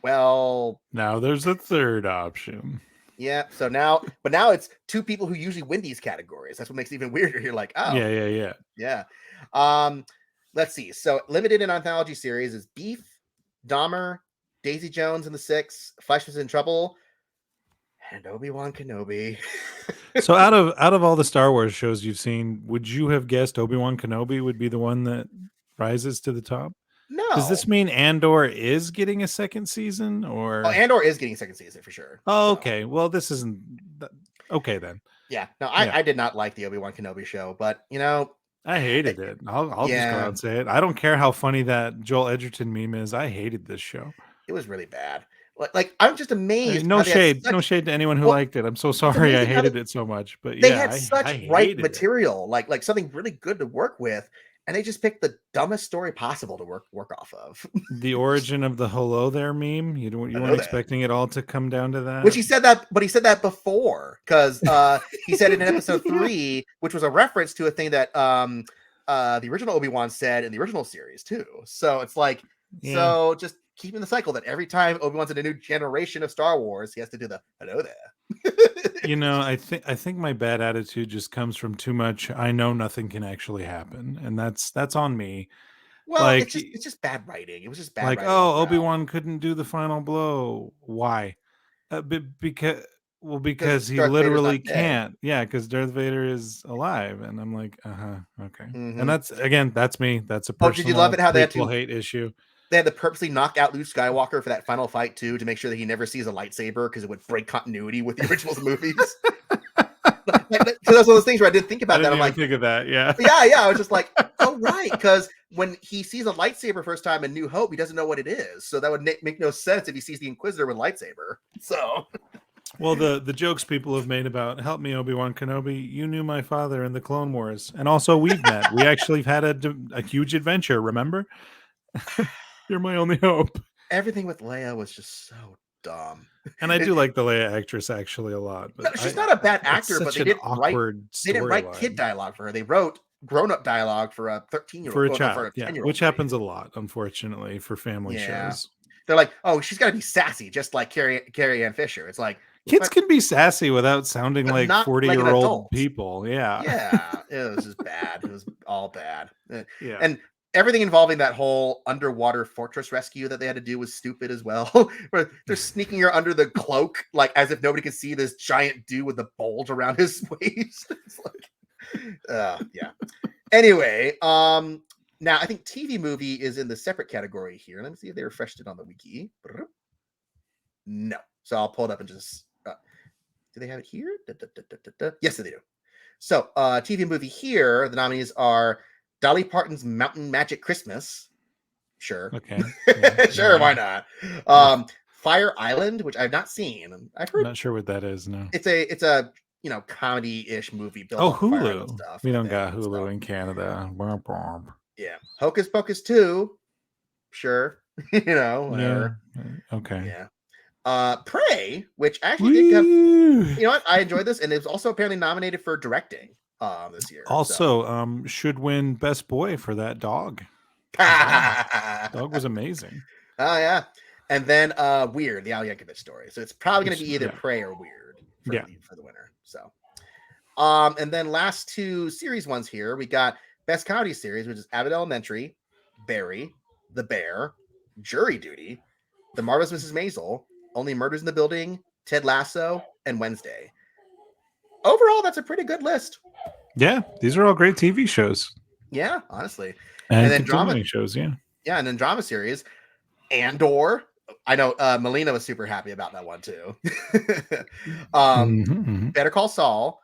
well, Now there's a third option. yeah. So now, but now it's two people who usually win these categories. That's what makes it even weirder. You're like, oh, Yeah. yeah. Let's see. So limited and anthology series is Beef, Dahmer, Daisy Jones and the Six, Fleischman's in Trouble, and Obi-Wan Kenobi. So out of all the Star Wars shows you've seen, would you have guessed Obi-Wan Kenobi would be the one that rises to the top? Does No. this mean Andor is getting a second season, Oh, or? Andor is getting second season for sure. Oh, So. okay. Well, this isn't okay then. Yeah. No, Yeah. I did not like the Obi-Wan Kenobi show, but you know, I hated it. I'll just go out yeah, and say it. I don't care how funny that Joel Edgerton meme is. I hated this show. it was really bad. Like I'm just I amazed mean, how they had no such shade to anyone who well, liked it. I'm so it's sorry I amazing how hated it so much. But they yeah, had such I right hated it. material, like something really good to work with, and they just picked the dumbest story possible to work off of. The origin of the hello there meme. You I weren't know that. expecting it all to come down to that. Which he said that, but he said that before because he said it in episode 3, which was a reference to a thing that the original Obi-Wan said in the original series too. So it's like, Yeah. so just keeping the cycle that every time Obi-Wan's in a new generation of Star Wars, he has to do the hello there. You know, I think my bad attitude just comes from too much. I know nothing can actually happen, and that's on me. Well, Like, it's just bad writing. It was just bad like writing all oh, around. Obi-Wan couldn't do the final blow. Why? Because Because he Darth Vader's literally not dead. can't. Yeah, because Darth Vader is alive, and I'm like, okay. And Mm-hmm. that's again, that's me. That's a Oh, did you love personal it how prequel hate issue. they had to purposely knock out Luke Skywalker for that final fight too, to make sure that he never sees a lightsaber because it would break continuity with the original movies. Because that's one of those things where I did think I about that. didn't I'm even like, think of that. Yeah. yeah. I was just like, oh right, because when he sees a lightsaber first time in New Hope, he doesn't know what it is. So that would make no sense if he sees the Inquisitor with lightsaber. So Well, the jokes people have made about "Help me, Obi-Wan Kenobi, you knew my father in the Clone Wars, and also we've met. We actually have had a huge adventure. Remember? You're my only hope." everything with Leia was just so dumb. And I do like the Leia actress actually a lot, No, but she's not a bad it's actor, but such an awkward they didn't write kid storyline dialogue for her. They wrote grown-up dialogue for a 13-year-old, for a oh, no, for child. a Yeah, 10-year-old which movie. happens a lot, unfortunately, for family Yeah. shows. They're like, oh, she's got to be sassy, just like Carrie Ann Fisher. It's like, Kids can be sassy without sounding but like not like an 40-year-old adult. people. Yeah. Yeah, it was just bad. It was all bad. Yeah. And everything involving that whole underwater fortress rescue that they had to do was stupid as well. Where they're sneaking her under the cloak, like as if nobody could see this giant dude with the bulge around his waist. It's like, yeah. Anyway, now I think TV movie is in the separate category here. Let me see if they refreshed it on the wiki. No, so I'll pull it up and just. Do they have it here? Yes, they do. So, TV movie here, the nominees are Dolly Parton's Mountain Magic Christmas. Sure. Okay. Yeah, sure, yeah. why not? Fire Island, which I've not seen. I've heard I'm not sure what that is. No. it's a comedy-ish movie built Oh, off Fire Island Hulu. stuff. We I don't think, got Hulu so. in Canada. Yeah. Hocus Pocus 2. Sure. Whatever. Okay. Yeah. Prey, which actually did have, Woo! what? I enjoyed this, and it was also apparently nominated for directing this year. Also, should win Best Boy for that dog. So. Dog was amazing. Oh yeah. And then Weird, the Al Yankovic story. So it's probably going to be either Yeah. Prey or Weird Yeah. for the winner. So and then last two series ones here, we got Best Comedy Series, which is Abbott Elementary, Barry, The Bear, Jury Duty, The Marvelous Mrs. Maisel, Only Murders in the Building, Ted Lasso, and Wednesday. Overall, that's a pretty good list. Yeah, these are all great TV shows. Yeah, honestly. And then continuing shows, yeah. Yeah, and then drama series, Andor. I know Melina was super happy about that one too. Better Call Saul,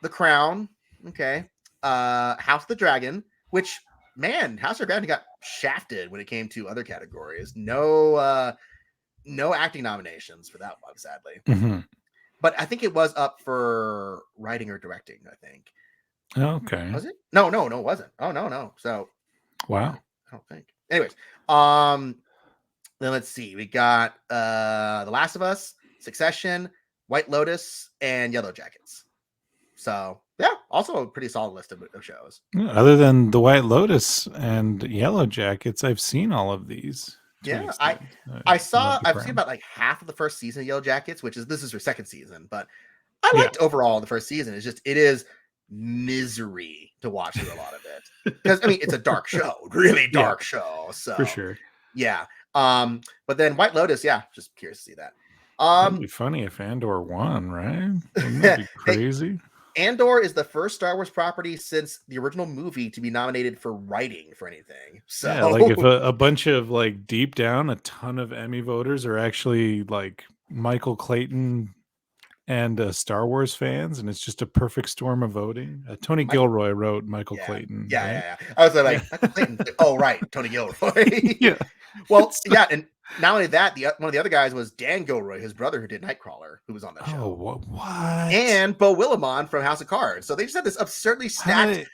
The Crown, okay, House of the Dragon, which, man, House of the Dragon got shafted when it came to other categories. No acting nominations for that one, sadly. But I think it was up for writing or directing, I think. Okay. Was it? No, it wasn't. Oh, no. So, wow. I don't think. Anyways, then let's see. We got The Last of Us, Succession, White Lotus, and Yellow Jackets. So yeah, also a pretty solid list of shows. Other than The White Lotus and Yellow Jackets, I've seen all of these. Yeah, I've seen about like half of the first season of Yellow Jackets, this is her second season, but I liked overall the first season. It is misery to watch through a lot of it, because I mean it's a dark show, really dark show. So for sure, yeah. But then White Lotus, yeah, just curious to see that. It'd be funny if Andor won, right? Wouldn't that be crazy? Andor is the first Star Wars property since the original movie to be nominated for writing for anything. So yeah, like if a bunch of like deep down a ton of Emmy voters are actually like Michael Clayton and Star Wars fans, and it's just a perfect storm of voting. Tony Gilroy wrote Michael Clayton. Yeah. I was like Michael Clayton. Oh, right, Tony Gilroy. Yeah. Well, yeah, and not only that, one of the other guys was Dan Gilroy, his brother, who did Nightcrawler, who was on that show. Oh, what? And Bo Willimon from House of Cards. So they just had this absurdly stacked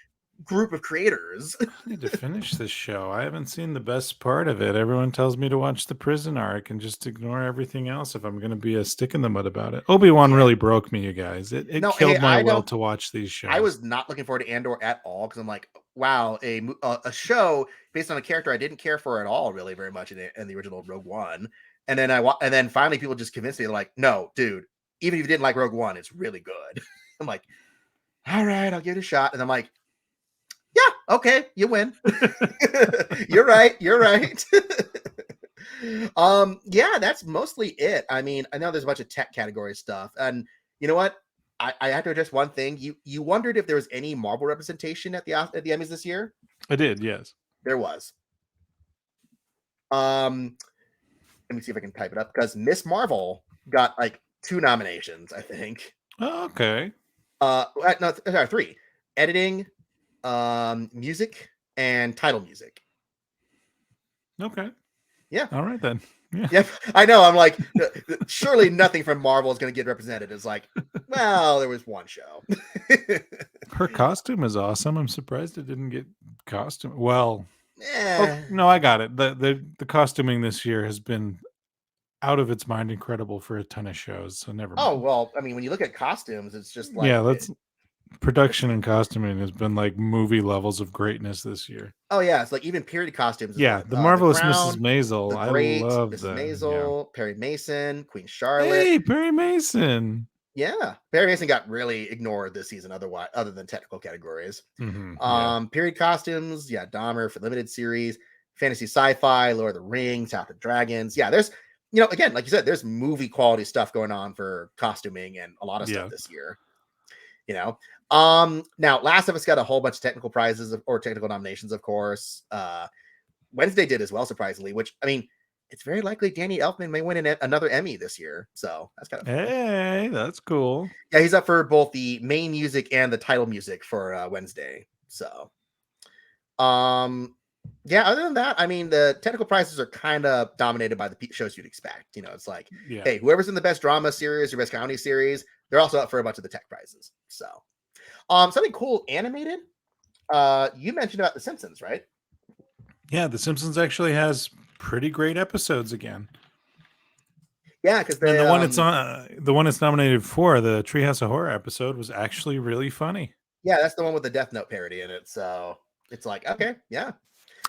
group of creators. I need to finish this show. I haven't seen the best part of it. Everyone tells me to watch the prison arc and just ignore everything else if I'm going to be a stick in the mud about it. Obi-Wan really broke me, you guys. It killed my will to watch these shows. I was not looking forward to Andor at all, because I'm like, wow, a show based on a character I didn't care for at all, really very much in the original Rogue One. And then finally people just convinced me, they're like, no, dude, even if you didn't like Rogue One, it's really good. I'm like, all right, I'll give it a shot. And I'm like, yeah, okay, you win. You're right. Yeah, that's mostly it. I mean, I know there's a bunch of tech category stuff, and you know what? I have to address one thing. You wondered if there was any Marvel representation at the Emmys this year. I did, yes. There was. Let me see if I can type it up, because Miss Marvel got like 2 nominations, I think. Oh, okay. No, sorry, 3: editing, music, and title music. Okay. Yeah. All right then. Yeah. Yep. I know. I'm like, surely nothing from Marvel is going to get represented. It's like, well, there was one show. Her costume is awesome. I'm surprised it didn't get costume. Well, yeah. No, I got it. The costuming this year has been out of its mind incredible for a ton of shows. So never mind. Oh, well, I mean, when you look at costumes, it's just like, production and costuming has been like movie levels of greatness this year. Oh yeah, it's like even period costumes. Yeah, like, the Marvelous the Crown, Mrs. Maisel. the Great, I love Mrs. that. Maisel, Yeah. Perry Mason, Queen Charlotte. Hey, Perry Mason. Yeah, Perry Mason got really ignored this season, other than technical categories. Period costumes, yeah, Dahmer for limited series, fantasy sci-fi, Lord of the Rings, House of Dragons. Yeah, there's, again, like you said, there's movie quality stuff going on for costuming and a lot of stuff this year. Now Last of Us got a whole bunch of technical prizes or technical nominations, of course. Wednesday did as well, surprisingly, which, I mean, it's very likely Danny Elfman may win another Emmy this year. So that's kind of fun. Hey, that's cool. Yeah, he's up for both the main music and the title music for Wednesday. So, yeah, other than that, I mean, the technical prizes are kind of dominated by the shows you'd expect. It's like, hey, whoever's in the best drama series or best comedy series, they're also up for a bunch of the tech prizes. So, something cool animated. You mentioned about The Simpsons, right? Yeah, The Simpsons actually has pretty great episodes again. Yeah, because And the one it's nominated for, the Treehouse of Horror episode, was actually really funny. Yeah, that's the one with the Death Note parody in it. So it's like, okay, yeah.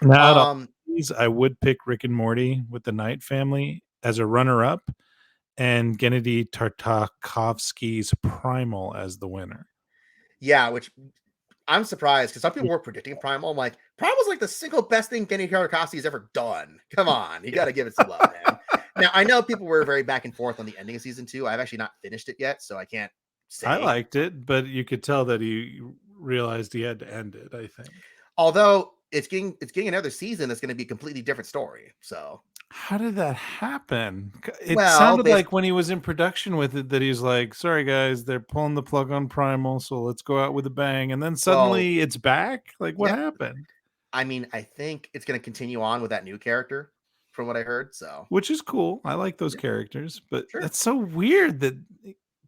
Now, out of these, I would pick Rick and Morty with the Knight family as a runner-up, and Gennady Tartakovsky's Primal as the winner. Yeah, which I'm surprised because some people were predicting Primal. I'm like, Primal's like the single best thing Gennady Tartakovsky has ever done. Come on, you got to give it some love, man. Now, I know people were very back and forth on the ending of season 2. I've actually not finished it yet, so I can't say. I liked it, but you could tell that he realized he had to end it, I think. Although it's getting another season that's going to be a completely different story. So how did that happen? It sounded like when he was in production with it that he's like, sorry guys, they're pulling the plug on Primal, so let's go out with a bang. And then suddenly it's back. Like, what happened? I mean, I think it's going to continue on with that new character, from what I heard. So, which is cool. I like those characters, but that's so weird that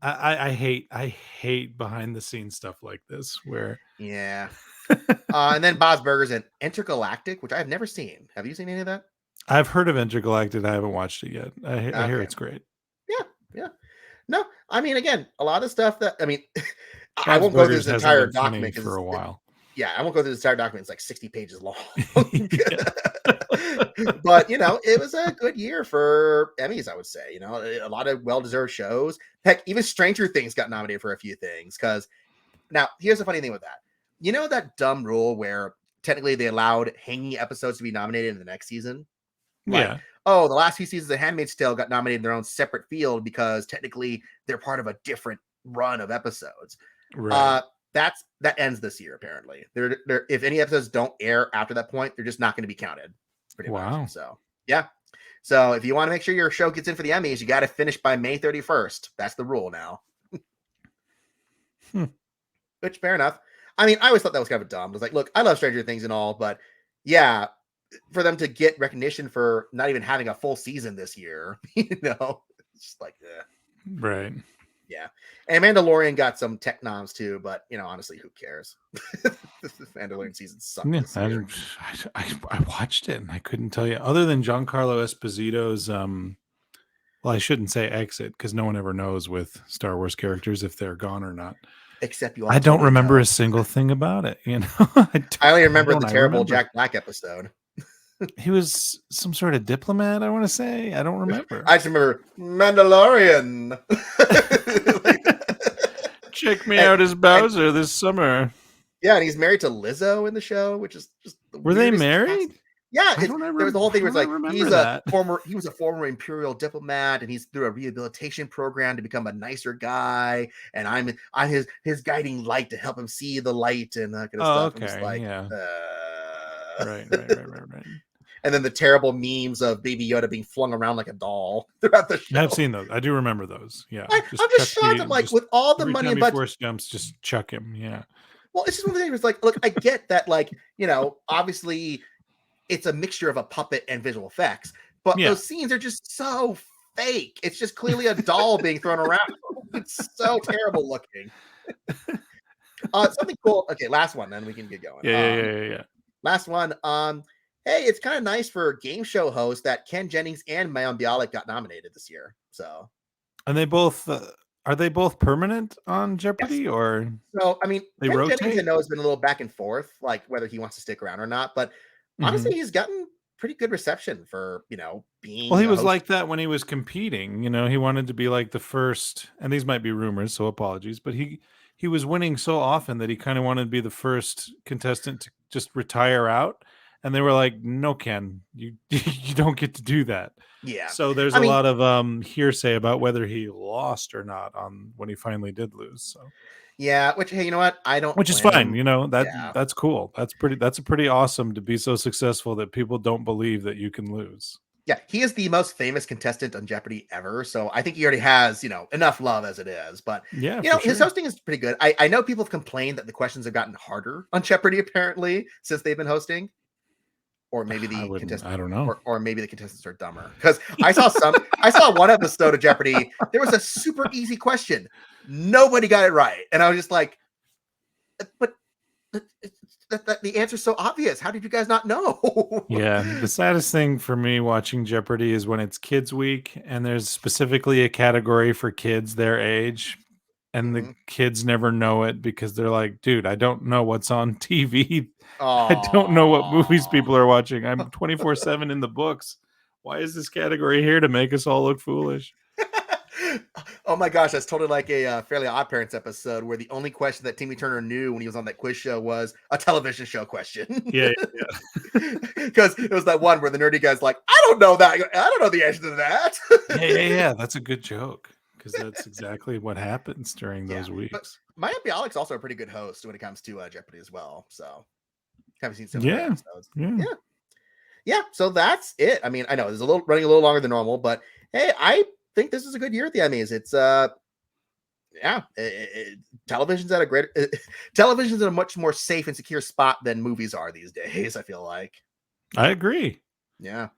I hate behind the scenes stuff like this. Where and then Bob's Burgers and Intergalactic, which I've never seen. Have you seen any of that? I've heard of Intergalactic. I haven't watched it yet. I hear it's great. Yeah. No, I mean, again, a lot of stuff that I won't go through this entire document for a while. I won't go through this entire document. It's like 60 pages long. But, it was a good year for Emmys, I would say. A lot of well-deserved shows. Heck, even Stranger Things got nominated for a few things. Because now, here's the funny thing with that. You know that dumb rule where technically they allowed hanging episodes to be nominated in the next season? Like, the last few seasons of Handmaid's Tale got nominated in their own separate field because technically they're part of a different run of episodes. Right. That ends this year, apparently. They're if any episodes don't air after that point, they're just not going to be counted. Pretty much. So, yeah. So, if you want to make sure your show gets in for the Emmys, you got to finish by May 31st. That's the rule now. Which, fair enough. I mean, I always thought that was kind of dumb. It was like, look, I love Stranger Things and all, but yeah, for them to get recognition for not even having a full season this year, it's just like, right. Yeah. And Mandalorian got some tech noms too, but honestly, who cares? This Mandalorian season sucked. Yeah, I watched it and I couldn't tell you, other than Giancarlo Esposito's well, I shouldn't say exit because no one ever knows with Star Wars characters if they're gone or not. Except you. I don't remember a single thing about it. I only remember the terrible Jack Black episode. He was some sort of diplomat, I want to say. I don't remember. I just remember Mandalorian. Check me out as Bowser this summer. Yeah, and he's married to Lizzo in the show, which is just were they married? Yeah, there was the whole thing where it's like he was a former imperial diplomat, and he's through a rehabilitation program to become a nicer guy, and I'm his guiding light to help him see the light and that kind of stuff. Okay, like, right. And then the terrible memes of Baby Yoda being flung around like a doll throughout the show. I've seen those. I do remember those. Yeah, I'm just shocked. I'm like, with all the money and budget, force jumps, just chuck him. Yeah. Well, it's just one of the things. It's like, look, I get that, obviously, it's a mixture of a puppet and visual effects, but those scenes are just so fake. It's just clearly a doll being thrown around. It's so terrible looking. Something cool. Okay, last one, then we can get going. Yeah. Last one. Hey, it's kind of nice for game show hosts that Ken Jennings and Mayim Bialik got nominated this year. So, and they both are they both permanent on Jeopardy or? So, I mean, they Ken rotate? Jennings, I know, has been a little back and forth, like whether he wants to stick around or not. But honestly, he's gotten pretty good reception for being. Well, he was like that when he was competing. He wanted to be like the first, and these might be rumors, so apologies, but he was winning so often that he kind of wanted to be the first contestant to just retire out. And they were like, "No, Ken, you don't get to do that." Yeah. So there's a lot of hearsay about whether he lost or not on when he finally did lose. So yeah, which, hey, you know what? I don't. Which is fine. That's cool. That's pretty awesome to be so successful that people don't believe that you can lose. Yeah, he is the most famous contestant on Jeopardy ever. So I think he already has, enough love as it is. But his hosting is pretty good. I know people have complained that the questions have gotten harder on Jeopardy apparently since they've been hosting. Or maybe the contestants, I don't know. Or maybe the contestants are dumber. Because I saw one episode of Jeopardy. There was a super easy question. Nobody got it right. And I was just like, but the answer's so obvious. How did you guys not know? Yeah, the saddest thing for me watching Jeopardy is when it's Kids Week and there's specifically a category for kids their age, and the kids never know it because they're like, dude, I don't know what's on TV. I don't know what movies people are watching. I'm 24/7 in the books. Why is this category here to make us all look foolish? Oh my gosh, that's totally like a Fairly Odd Parents episode where the only question that Timmy Turner knew when he was on that quiz show was a television show question. Yeah. Because it was that one where the nerdy guy's like, I don't know that. I don't know the answer to that. Yeah. That's a good joke because that's exactly what happens during those But weeks. my Aunt Alex also a pretty good host when it comes to Jeopardy as well. So haven't seen some Yeah. episodes. Yeah. Yeah. So that's it. I mean, I know it's running a little longer than normal, but hey, I think this is a good year at the Emmys. It's television's at a great television's in a much more safe and secure spot than movies are these days, I feel like. I agree. Yeah.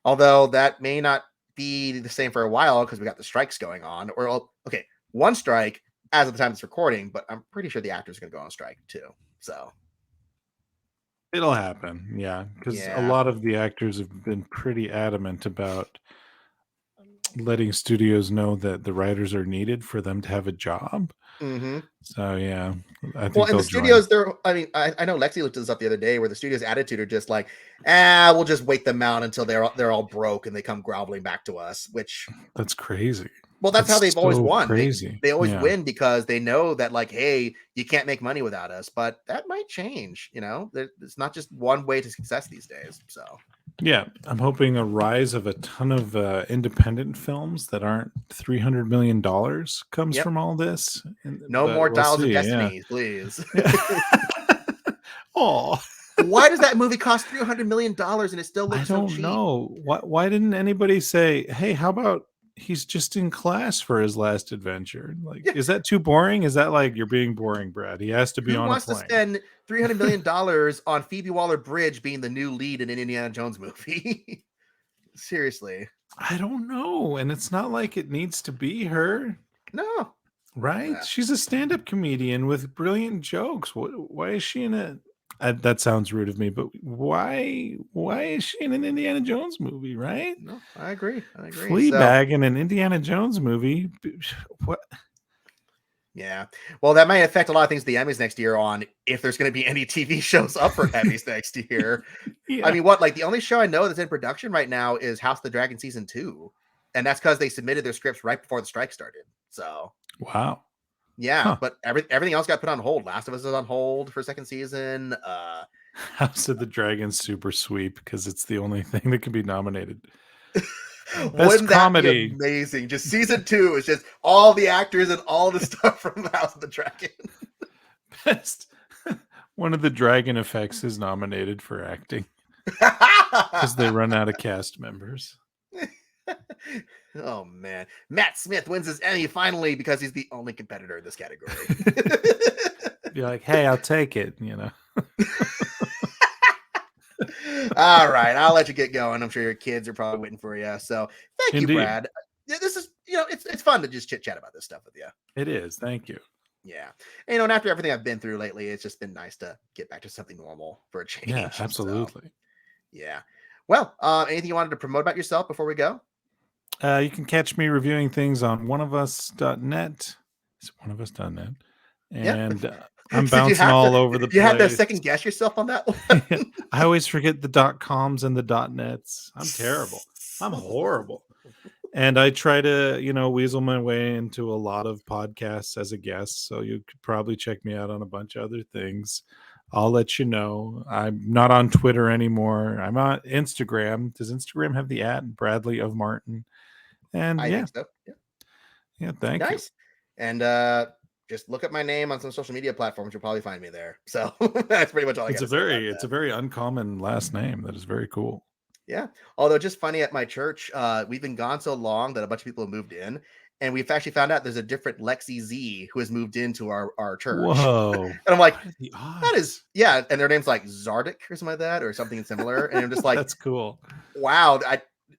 Although that may not be the same for a while because we got the strikes going on. Or okay, one strike as of the time it's recording, but I'm pretty sure the actors are going to go on strike too. So it'll happen, yeah, because a lot of the actors have been pretty adamant about letting studios know that the writers are needed for them to have a job. So yeah, I think. Well, and the studios, I know Lexi looked this up the other day, where the studio's attitude are just like, we'll just wait them out until they're all broke and they come groveling back to us. Which that's crazy. Well, that's how they've always won. Crazy. They always win because they know that, like, hey, you can't make money without us. But that might change. You know, it's not just one way to success these days. So yeah, I'm hoping a rise of a ton of independent films that aren't $300 million comes from all this. No more Dials of Destiny, please. Oh, why does that movie cost $300 million and it still looks so cheap? I don't know. Why didn't anybody say, hey, how about he's just in class for his last adventure? Like, is that too boring? Is that like, you're being boring, Brad? He has to be on a plane. Who wants to spend $300 million on Phoebe Waller-Bridge being the new lead in an Indiana Jones movie? Seriously. I don't know. And it's not like it needs to be her. No. Right? Yeah. She's a stand-up comedian with brilliant jokes. Why is she in a... that sounds rude of me, but why is she in an Indiana Jones movie, right? No, I agree. Fleabag in an Indiana Jones movie. What? Yeah. Well, that might affect a lot of things at the Emmys next year on if there's going to be any TV shows up for Emmys next year. Yeah. I mean, the only show I know that's in production right now is House of the Dragon season 2. And that's because they submitted their scripts right before the strike started. So, wow. Yeah, but everything else got put on hold. Last of Us is on hold for second season. House of the Dragon super sweep because it's the only thing that can be nominated. Best comedy. That be amazing. Just season 2 is just all the actors and all the stuff from House of the Dragon. Best. One of the dragon effects is nominated for acting because they run out of cast members. Oh man, Matt Smith wins his Emmy finally because he's the only competitor in this category. You're like, hey, I'll take it, you know. All right, I'll let you get going. I'm sure your kids are probably waiting for you. So thank you, Brad. This is, it's fun to just chit chat about this stuff with you. It is. Thank you. Yeah. And, and after everything I've been through lately, it's just been nice to get back to something normal for a change. Yeah, absolutely. So, yeah. Well, anything you wanted to promote about yourself before we go? You can catch me reviewing things on oneofus.net. It's oneofus.net. And I'm bouncing all over the place. You had to second guess yourself on that one? I always forget the .coms and the .nets. I'm terrible. I'm horrible. And I try to, weasel my way into a lot of podcasts as a guest. So you could probably check me out on a bunch of other things. I'll let you know. I'm not on Twitter anymore. I'm on Instagram. Does Instagram have the @Bradley of Martin? And I think so. Yeah, thank you. And just look up my name on some social media platforms. You'll probably find me there. So that's pretty much all I got. It's a very uncommon last name. That is very cool. Yeah. Although just funny, at my church, we've been gone so long that a bunch of people have moved in. And we've actually found out there's a different Lexi Z who has moved into our church. Whoa. And I'm like, that is, yeah. And their name's like Zardik or something like that, or something similar. And I'm just like, that's cool. Wow.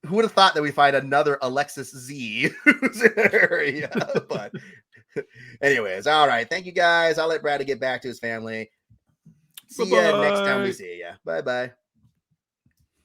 Who would have thought that we find another Alexis Z who's in the area? But anyways, all right. Thank you guys. I'll let Brad get back to his family. See ya next time we Bye-bye. see ya. Bye bye.